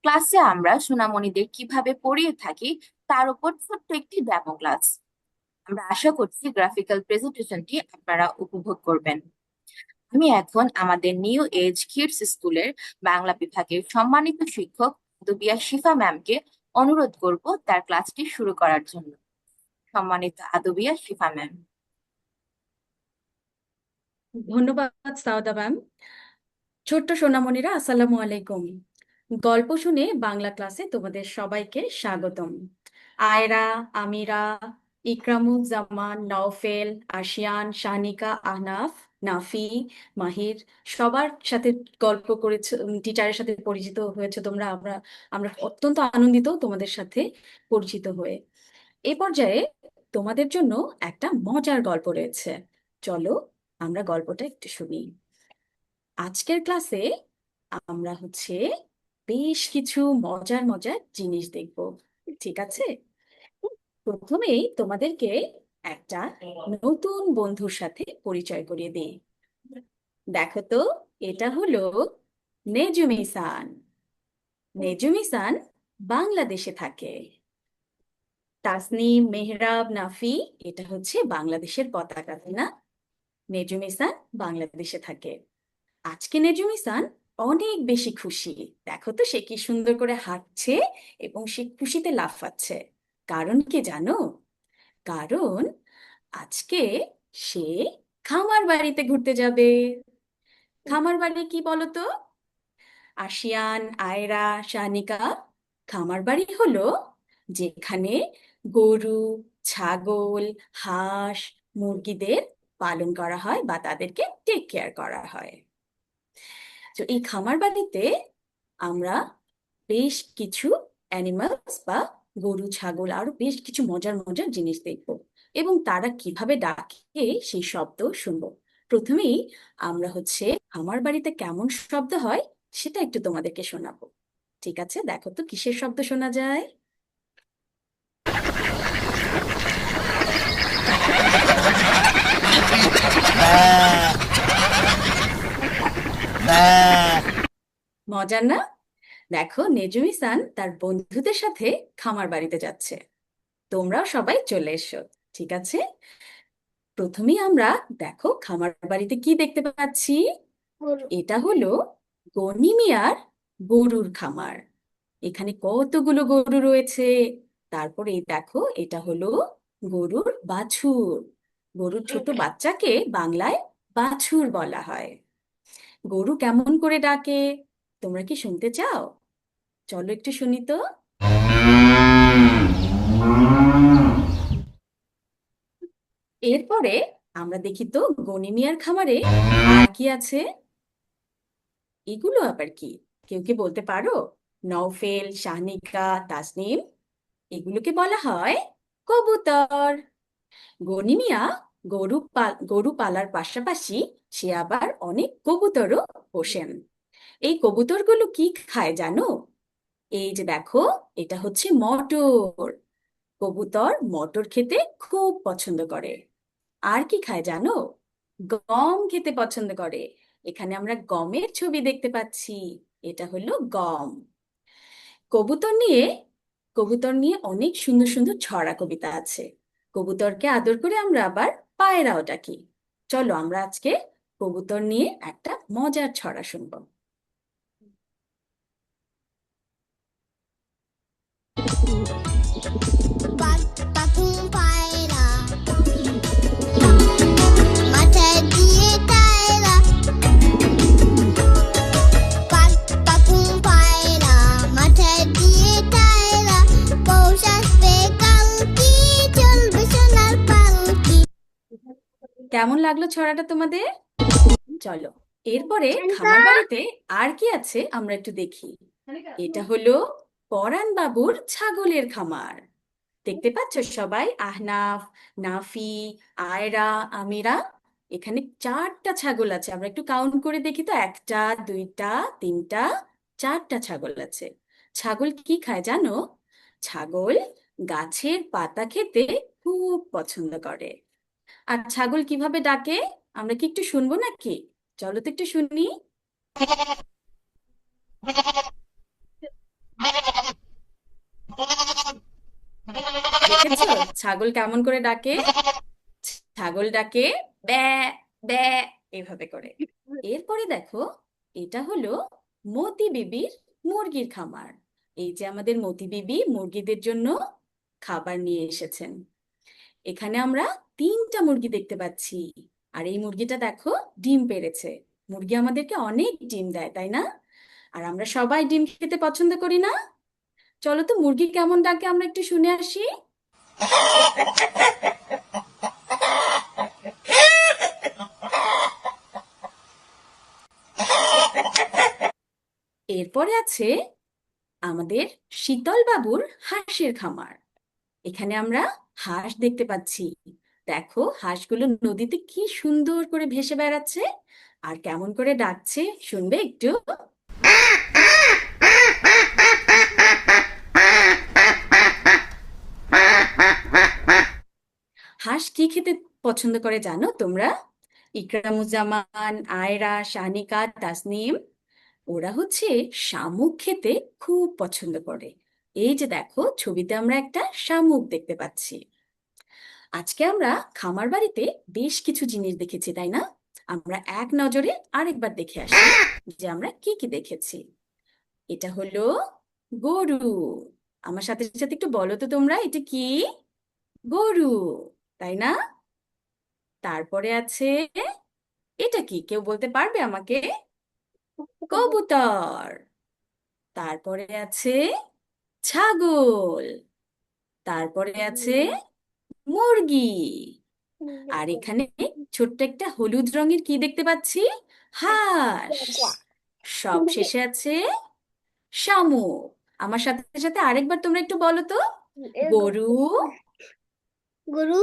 ক্লাসে আমরা সোনামণিদের কিভাবে পড়িয়ে থাকি তার উপর ছোট্ট একটি ডেমো ক্লাস। আমরা আশা করছি গ্রাফিক্যাল প্রেজেন্টেশনটি আপনারা উপভোগ করবেন। আমি এখন আমাদের নিউ এজ কিডস স্কুলের বাংলা বিভাগের সম্মানিত শিক্ষক আদবিয়া শিফা ম্যামকে অনুরোধ করব তার ক্লাসটি শুরু করার জন্য। সম্মানিত আদবিয়া শিফা ম্যাম। ধন্যবাদ সাউদা ম্যাম। ছোট্ট সোনামণিরা, আসসালামু আলাইকুম। গল্প শুনে বাংলা ক্লাসে তোমাদের সবাইকে স্বাগতম। আয়রা, আমিরা, ইকরামুজ্জামান, নওফেল, আশিয়ান, শানিকা, আহনাফ, নাফি, মাহির সবার সাথে গল্প করেছো, টিচারের সাথে পরিচিত হয়েছে তোমরা। আমরা অত্যন্ত আনন্দিত তোমাদের সাথে পরিচিত হয়ে। এ পর্যায়ে তোমাদের জন্য একটা মজার গল্প রয়েছে। চলো আমরা গল্পটা একটু শুনি। আজকের ক্লাসে আমরা বেশ কিছু মজার মজার জিনিস দেখব, ঠিক আছে? প্রথমেই তোমাদেরকে একটা নতুন বন্ধুর সাথে পরিচয় করিয়ে দিই। দেখো তো, এটা হলো নেজুম ইসান। নেজুম ইসান বাংলাদেশে থাকে। তাসনিম, মেহরাব, নাফি, এটা হচ্ছে বাংলাদেশের পতাকা, তাই না? নেজুম ইসান বাংলাদেশে থাকে। আজকে নেজুম ইসান অনেক বেশি খুশি। দেখো তো সে কি সুন্দর করে হাঁটছে এবং সে খুশিতে লাফাচ্ছে। কারণ কি জানো? কারণ আজকে সে খামার বাড়িতে ঘুরতে যাবে। খামার বাড়ি কি বলো তো? আশিয়ান, আয়রা, শানিকা, খামার বাড়ি হলো যেখানে গরু, ছাগল, হাঁস, মুরগিদের পালন করা হয় বা তাদেরকে টেক কেয়ার করা হয়। তো এই খামার বাড়িতে আমরা বেশ কিছু অ্যানিমালস বা গরু, ছাগল আরো বেশ কিছু মজার মজার জিনিস দেখব এবং তারা কিভাবে ডাকে সেই শব্দ শুনবো। প্রথমেই আমরা খামার বাড়িতে কেমন শব্দ হয় সেটা একটু তোমাদেরকে শোনাবো। ঠিক আছে, দেখো তো কিসের শব্দ শোনা যায়। মজার না? দেখো, নেজুম ইসান তার বন্ধুদের সাথে খামার বাড়িতে যাচ্ছে। তোমরাও সবাই চলে এসো, ঠিক আছে? প্রথমেই আমরা দেখো খামার বাড়িতে কি দেখতে পাচ্ছি। এটা হলো গনি মিয়ার গরুর খামার। এখানে কতগুলো গরু রয়েছে। তারপরে এই দেখো, এটা হলো গরুর বাছুর। গরুর ছোট বাচ্চাকে বাংলায় বাছুর বলা হয়। গরু কেমন করে ডাকে তোমরা কি শুনতে চাও? চলো একটু শুনি তো। এরপরে আমরা দেখি তো গনি মিয়ার খামারে আর কি আছে। এগুলো আবার কি কেউ কি বলতে পারো? নওফেল, শাহনিকা, তাসনিম, এগুলোকে বলা হয় কবুতর। গনি মিয়া গরু পালার পাশাপাশি সে আবার অনেক কবুতরও পোষেন। এই কবুতরগুলো কি খায় জানো? এই যে দেখো, এটা হচ্ছে মটর। কবুতর মটর খেতে খুব পছন্দ করে। আর কি খায় জানো? গম খেতে পছন্দ করে। এখানে আমরা গমের ছবি দেখতে পাচ্ছি। এটা হলো গম। কবুতর নিয়ে কবুতর নিয়ে অনেক সুন্দর সুন্দর ছড়া কবিতা আছে। কবুতরকে আদর করে আমরা আবার পায়রাও ডাকি। চলো আমরা আজকে কবুতর নিয়ে একটা মজার ছড়া শুনবো। কেমন লাগলো ছড়াটা তোমাদের? চলো এরপরে খামার বাড়িতে আর কি আছে আমরা একটু দেখি। এটা হলো পরাণ বাবুর ছাগলের খামার। দেখতে পাচ্ছ সবাই? আহনাফ, নাফি, আয়রা, আমিরা, এখানে 4টা ছাগল আছে। আমরা একটু কাউন্ট করে দেখি তো। 1টা, 2টা, 3টা, 4টা ছাগল আছে। ছাগল কি খায় জানো? ছাগল গাছের পাতা খেতে খুব পছন্দ করে। আর ছাগল কিভাবে ডাকে আমরা কি একটু শুনবো নাকি? চলো তো একটু শুনি। দেখেছো ছাগল কেমন করে ডাকে? ছাগল ডাকে ব্যা ব্যা এভাবে করে। এরপরে দেখো, এটা হলো মতি বিবির মুরগির খামার। এই যে আমাদের মতি বিবি মুরগিদের জন্য খাবার নিয়ে এসেছেন। এখানে আমরা 3টা মুরগি দেখতে পাচ্ছি। আর এই মুরগিটা দেখো ডিম পেড়েছে। মুরগি আমাদেরকে অনেক ডিম দেয়, তাই না? আর আমরা সবাই ডিম খেতে পছন্দ করি না? চলো তো মুরগি কেমন ডাকে আমরা একটু শুনে আসি। এরপরে আছে আমাদের শীতল বাবুর হাঁসের খামার। এখানে আমরা হাঁস দেখতে পাচ্ছি। দেখো হাঁসগুলো নদীতে কি সুন্দর করে ভেসে বেড়াচ্ছে আর কেমন করে ডাকছে, শুনবে একটু? হাঁস কি খেতে পছন্দ করে জানো তোমরা? ইকরামুজ্জামান, আয়রা, শানিকা, তাসনিম ওরা হচ্ছে শামুক খেতে খুব পছন্দ করে। এই যে দেখো ছবিতে আমরা একটা শামুক দেখতে পাচ্ছি। আজকে আমরা খামার বাড়িতে বেশ কিছু জিনিস দেখেছি, তাই না? আমরা এক নজরে আরেকবার দেখে আসি যে আমরা কি কি দেখেছি। এটা হলো গরু। আমার সাথে সাথে একটু বলো তো তোমরা, এটা কি? গরু, তাই না? তারপরে আছে, এটা কি কেউ বলতে পারবে আমাকে? কবুতর। তারপরে আছে ছাগল। তারপরে আছে মুরগি। আর এখানে ছোট্ট একটা হলুদ রঙের কি দেখতে পাচ্ছি? হাঁস। সব শেষে আছে শামুক। আমার সাথে সাথে আরেকবার তোমরা একটু বলো তো, গরু, গরু,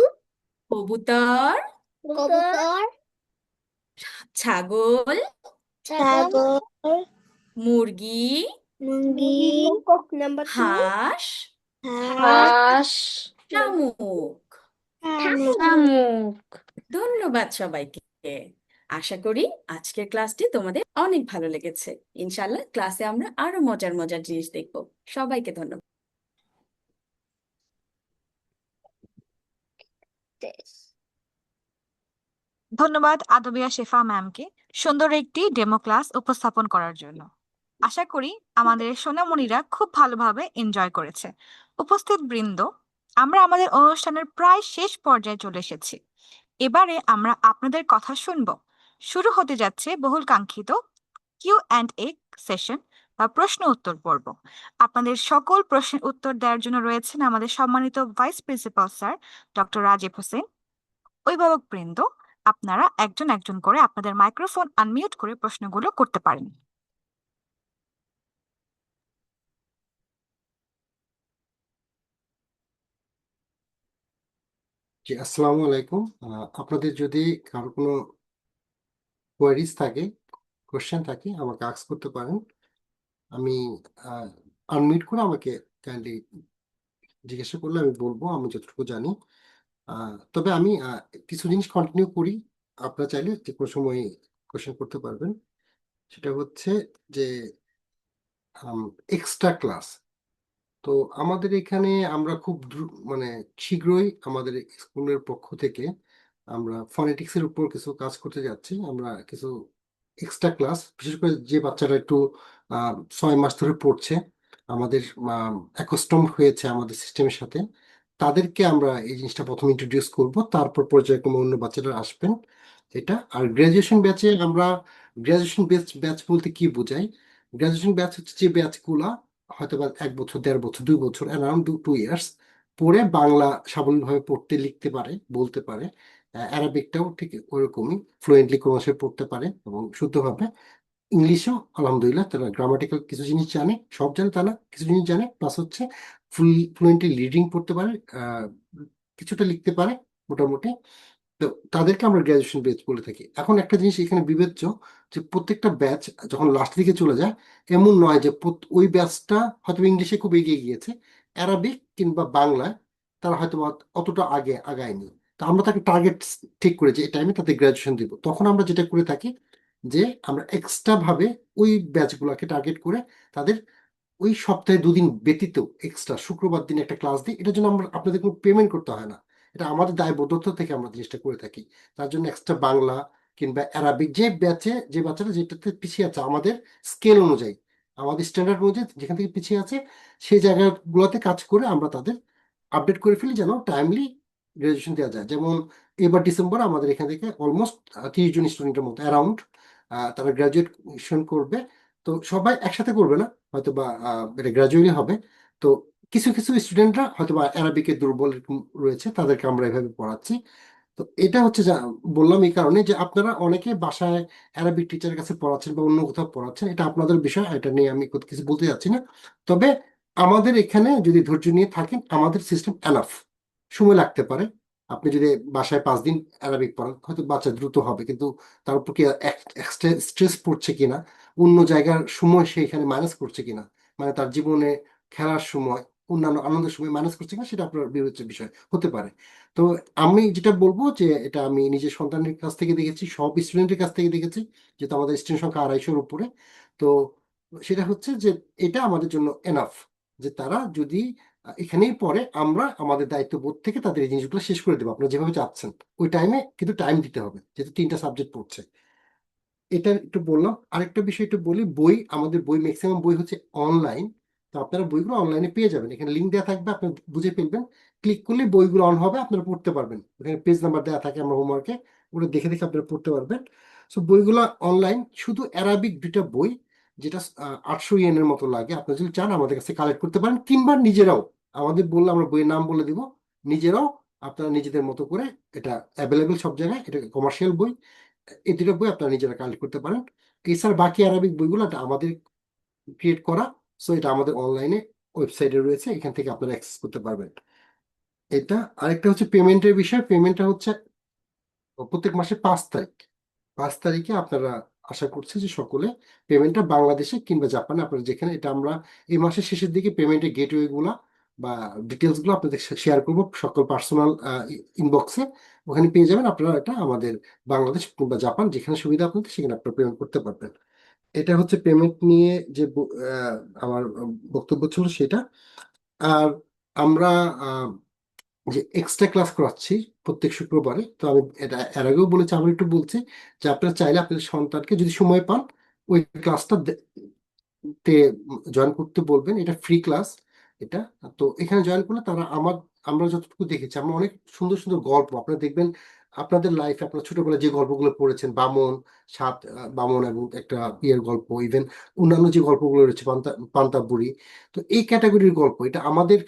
কবুতর, কবুতর, ছাগল, ছাগল, মুরগি, মুরগি, নাম্বার 2, হাঁস, হাঁস, শামুক। শামুক। ধন্যবাদ সবাইকে। আশা করি আজকের ক্লাসটি তোমাদের অনেক ভালো লেগেছে। ইনশাল্লাহ ক্লাসে আমরা আরো মজার মজার জিনিস দেখবো। সবাইকে ধন্যবাদ। ধন্যবাদ আদবিয়া শেফা ম্যামকে সুন্দর একটি ডেমো ক্লাস উপস্থাপন করার জন্য। আশা করি আমাদের সোনামণিরা খুব ভালোভাবে এনজয় করেছে। উপস্থিত বৃন্দ, আমরা আমাদের অনুষ্ঠানের প্রায় শেষ পর্যায়ে চলে এসেছি। এবারে আমরা আপনাদের কথা শুনবো। শুরু হতে যাচ্ছে বহুল কাঙ্ক্ষিত Q&A সেশন বা প্রশ্ন উত্তর পর্ব। আপনাদের সকল প্রশ্নের উত্তর দেওয়ার জন্য রয়েছেন আমাদের সম্মানিত vice principal sir doctor Rajib Hossain. অভিভাবক বৃন্দ, আপনারা একজন একজন করে আপনাদের মাইক্রোফোন আনমিউট করে প্রশ্নগুলো করতে পারেন। জি, আসসালামু আলাইকুম। আপনাদের যদি কারো কোনো কোয়ারিজ থাকে, কোশ্চেন থাকে, আমাকে আস্ক করতে পারেন। আমি আনমিউট করে আমাকে কাইন্ডলি জিজ্ঞাসা করলে আমি বলবো আমি যতটুকু জানি। তবে আমি কিছু জিনিস কন্টিনিউ করি, আপনারা চাইলে যে কোনো সময় কোশ্চেন করতে পারবেন। সেটা হচ্ছে যে এক্সট্রা ক্লাস। তো আমাদের এখানে আমরা খুব মানে শীঘ্রই আমাদের স্কুলের পক্ষ থেকে আমরা ফনেটিক্সের উপর কিছু কাজ করতে যাচ্ছি। আমরা কিছু এক্সট্রা ক্লাস, বিশেষ করে যে বাচ্চারা একটু 6 মাস ধরে পড়ছে, আমাদের অ্যাকস্টম হয়েছে আমাদের সিস্টেমের সাথে, তাদেরকে আমরা এই জিনিসটা প্রথমে ইন্ট্রোডিউস করব, তারপর পর্যায়ক্রমে অন্য বাচ্চারা আসবেন। এটা আর গ্রাজুয়েশন ব্যাচে আমরা, গ্রাজুয়েশন ব্যাচ বলতে কি বোঝাই? গ্রাজুয়েশন ব্যাচ হচ্ছে যে ব্যাচগুলা হয়তো বা 1 বছর, 1.5 বছর, 2 বছর, অ্যারাউন্ড 2 ইয়ার্স পরে বাংলা সাবলীলভাবে পড়তে লিখতে পারে, বলতে পারে। অ্যারাবিকটাও ঠিক ওরকমই ফ্লুয়েন্টলি কোনো মাসে পড়তে পারে এবং শুদ্ধভাবে। ইংলিশও আলহামদুলিল্লাহ তারা গ্রামাটিক্যাল কিছু জিনিস জানে, সব জানে তা না, কিছু জিনিস জানে, প্লাস হচ্ছে ফ্লুয়েন্টলি রিডিং পড়তে পারে, কিছুটা লিখতে পারে মোটামুটি। তো তাদেরকে আমরা গ্রাজুয়েশন ব্যাচ বলে থাকি। এখন একটা জিনিস এখানে বিবেচ্য, যে প্রত্যেকটা ব্যাচ যখন লাস্ট দিকে চলে যায়, এমন নয় যে ওই ব্যাচটা হয়তো ইংলিশে খুব এগিয়ে গিয়েছে, অ্যারাবিক কিংবা বাংলায় তারা হয়তো অতটা আগায়নি। তো আমরা তাকে টার্গেট ঠিক করে যে এই টাইমে তাদের গ্রাজুয়েশন দিব, তখন আমরা যেটা করে থাকি যে আমরা এক্সট্রা ভাবে ওই ব্যাচগুলোকে টার্গেট করে তাদের ওই সপ্তাহে 2 দিন ব্যতীত এক্সট্রা শুক্রবার দিন একটা ক্লাস দিই, এটার জন্য আমরা আপনাদের কোনো পেমেন্ট করতে হয় না। এটা আমাদের দায়বদ্ধতা থেকে আমরা জিনিসটা করে থাকি। তার জন্য এক্সট্রা বাংলা কিংবা অ্যারাবিক যে বাচ্চাটা যেটাতে পিছিয়ে আছে আমাদের স্কেল অনুযায়ী, আমাদের স্ট্যান্ডার্ড অনুযায়ী যেখান থেকে পিছিয়ে আছে সেই জায়গাগুলোতে কাজ করে আমরা তাদের আপডেট করে ফেলি যেন টাইমলি গ্রাজুয়েশন দেওয়া যায়। যেমন এবার ডিসেম্বর আমাদের এখান থেকে অলমোস্ট 30 জন স্টুডেন্টের মতো অ্যারাউন্ড তারা গ্রাজুয়েশন করবে। তো সবাই একসাথে করবে না, হয়তো বা এটা গ্রাজুয়ালি হবে। তো কিছু কিছু স্টুডেন্টরা হয়তো বা অ্যারাবিকে দুর্বল এরকম রয়েছে, তাদেরকে আমরা এভাবে পড়াচ্ছি। তো এটা হচ্ছে বললাম এই কারণে যে আপনারা অনেকে বাসায় অ্যারাবিক টিচারের কাছে পড়াচ্ছেন বা অন্য কোথাও পড়াচ্ছেন, এটা আপনাদের বিষয়, এটা নিয়ে আমি কিছু বলতে যাচ্ছি না। তবে আমাদের এখানে যদি ধৈর্য নিয়ে থাকেন, আমাদের সিস্টেম এনাফ। সময় লাগতে পারে, আপনি যদি বাসায় 5 দিন অ্যারাবিক পড়ান হয়তো বাচ্চা দ্রুত হবে, কিন্তু তার উপর কি এক্সট্রা স্ট্রেস পড়ছে কিনা, অন্য জায়গার সময় সে এখানে ম্যানেজ করছে কিনা, মানে তার জীবনে খেলার সময় অন্যান্য আনন্দের সময় ম্যানেজ করছে কিনা, সেটা আপনার বিবেচ্য বিষয় হতে পারে। তো আমি যেটা বলবো যে এটা আমি নিজের সন্তানের কাছ থেকে দেখেছি, সব স্টুডেন্টের কাছ থেকে দেখেছি, যেহেতু আমাদের স্টুডেন্ট সংখ্যা 250-র উপরে। তো সেটা হচ্ছে যে এটা আমাদের জন্য এনাফ, যে তারা যদি এখানেই পড়ে, আমরা আমাদের দায়িত্ববোধ থেকে তাদের এই জিনিসগুলো শেষ করে দেবো আপনারা যেভাবে চাচ্ছেন। ওই টাইমে কিন্তু টাইম দিতে হবে, যেহেতু 3টা সাবজেক্ট পড়ছে। এটা একটু বললাম। আরেকটা বিষয় একটু বলি, আমাদের বই ম্যাক্সিমাম বই হচ্ছে অনলাইন। তো আপনারা বইগুলো অনলাইনে পেয়ে যাবেন, এখানে লিঙ্ক দেওয়া থাকবে, আপনি বুঝে ফেলবেন, ক্লিক করলে বইগুলো অন হবে, আপনারা পড়তে পারবেন। এখানে পেজ নাম্বার দেওয়া থাকে আমরা হোমওয়ার্কে, ওগুলো দেখে দেখে আপনারা পড়তে পারবেন। সো বইগুলো অনলাইন, শুধু অ্যারাবিক 2টা বই, যেটা 800 ইয়েনের মতো লাগে, আপনারা যদি চান আমাদের কাছে কালেক্ট করতে পারেন, কিংবা নিজেরাও আমাদের বললে আমরা বইয়ের নাম বলে দিব, নিজেরাও আপনারা নিজেদের মতো করে, এটা অ্যাভেলেবেল সব জায়গায়, এটা কমার্শিয়াল বই, এই 2টা বই আপনারা নিজেরা কালেক্ট করতে পারেন। এছাড়া বাকি আরবিক বইগুলো এটা আমাদের ক্রিয়েট করা, সো এটা আমাদের অনলাইনে ওয়েবসাইটে রয়েছে, এখান থেকে আপনারা অ্যাক্সেস করতে পারবেন। এটা আরেকটা হচ্ছে পেমেন্টের বিষয়। পেমেন্টটা হচ্ছে প্রত্যেক মাসের 5 তারিখে আপনারা, আশা করছি যে সকলে পেমেন্টটা বাংলাদেশে কিংবা জাপানে আপনারা যেখানে, এটা আমরা এই মাসের শেষের দিকে পেমেন্টের গেটওয়ে গুলা বা ডিটেলস গুলো আপনাদের শেয়ার করবো সকল পার্সোনাল ইনবক্সে, ওখানে পেয়ে যাবেন। আপনারা এটা আমাদের বাংলাদেশ কিংবা জাপান যেখানে সুবিধা আপনাদের সেখানে আপনারা পেমেন্ট করতে পারবেন। এটা হচ্ছে পেমেন্ট নিয়ে যে আমার বক্তব্য ছিল সেটা। আর আমরা যে এক্সট্রা ক্লাস করাচ্ছি প্রত্যেক শুক্রবারে, তো আমি এটা এর আগেও বলেছি, আবার একটু বলছি, যে আপনারা চাইলে আপনাদের সন্তানকে যদি সময় পান ওই ক্লাসটা তে জয়েন করতে বলবেন। এটা ফ্রি ক্লাস এটা। তো এখানে জয়েন করলে তারা আমরা যতটুকু দেখেছি, আমরা অনেক সুন্দর সুন্দর গল্প আপনারা দেখবেন আপনাদের লাইফে, আপনারা ছোটবেলায় যে গল্পগুলো পড়েছেন, বামন এবং একটা ইয়ের গল্প, ইভেন অন্যান্য যে গল্পগুলো রয়েছে, পান্তা বুড়ি, তো এই ক্যাটাগরির গল্প, এটা আমাদের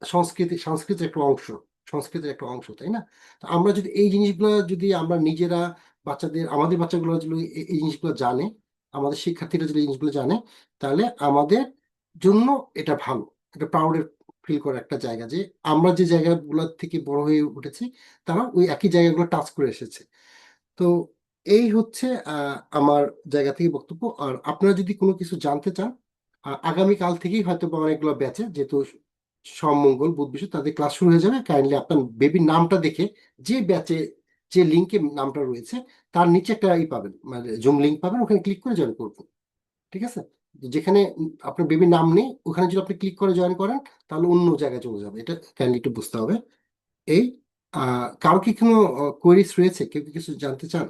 সংস্কৃতির একটা অংশ, তাই না? তো আমরা যদি এই জিনিসগুলো যদি আমরা নিজেরা আমাদের বাচ্চাগুলো যদি এই জিনিসগুলো জানে, আমাদের শিক্ষার্থীরা যদি এই জিনিসগুলো জানে, তাহলে আমাদের জন্য এটা ভালো, এটা প্রাউডের ফিল করার একটা জায়গা, যে আমরা যে জায়গাগুলো থেকে বড় হয়ে উঠেছি তারা ওই একই জায়গাগুলো টাচ করে এসেছে। তো এই হচ্ছে আমার জায়গা থেকে বক্তব্য। আর আপনারা যদি কোনো কিছু জানতে চান, আগামীকাল থেকেই হয়তো বা অনেকগুলো ব্যাচে, যেহেতু সোম মঙ্গল বুধ বৃহস্পতি তাদের ক্লাস শুরু হয়ে যাবে, কাইন্ডলি আপনার বেবির নামটা দেখে যে ব্যাচে যে লিঙ্কে নামটা রয়েছে তার নিচে একটা পাবেন, মানে জুম লিঙ্ক পাবেন, ওখানে ক্লিক করে জয়েন করবেন। ঠিক আছে? যেখানে আপনার বেবির নাম নেই, ওখানে যদি আপনি ক্লিক করে জয়েন করেন তাহলে অন্য জায়গায় চলে যাবে, এটা কাইন্ডলি একটু বুঝতে হবে। এই কারো কি কোনো কোয়েরিজ রয়েছে? কেউ কি কিছু জানতে চান?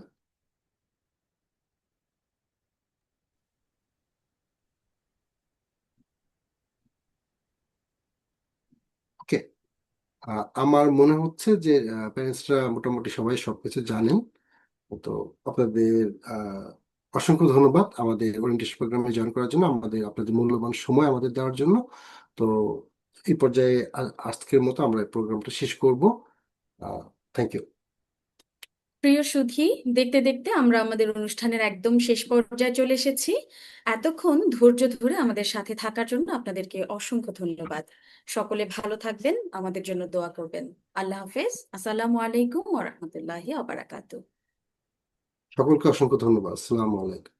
ওকে, আমার মনে হচ্ছে যে প্যারেন্টসরা মোটামুটি সবাই সবকিছু জানেন। তো আপনাদের অসংখ্য ধন্যবাদ আমাদের ওরিয়েন্টেশন প্রোগ্রামে জয়েন করার জন্য, আপনাদের মূল্যবান সময় আমাদের দেওয়ার জন্য। তো এই পর্যায়ে আজকের মতো আমরা প্রোগ্রামটা শেষ করব। Thank you. প্রিয় সুধী, দেখতে দেখতে আমরা আমাদের অনুষ্ঠানের একদম শেষ পর্যায়ে চলে এসেছি। এতক্ষণ ধৈর্য ধরে আমাদের সাথে থাকার জন্য আপনাদেরকে অসংখ্য ধন্যবাদ। সকলে ভালো থাকবেন, আমাদের জন্য দোয়া করবেন। আল্লাহ হাফেজ। আসসালামু আলাইকুম ওয়া রাহমাতুল্লাহি ওয়া বারাকাতুহু। সকলকে অসংখ্য ধন্যবাদ। আসসালামু আলাইকুম।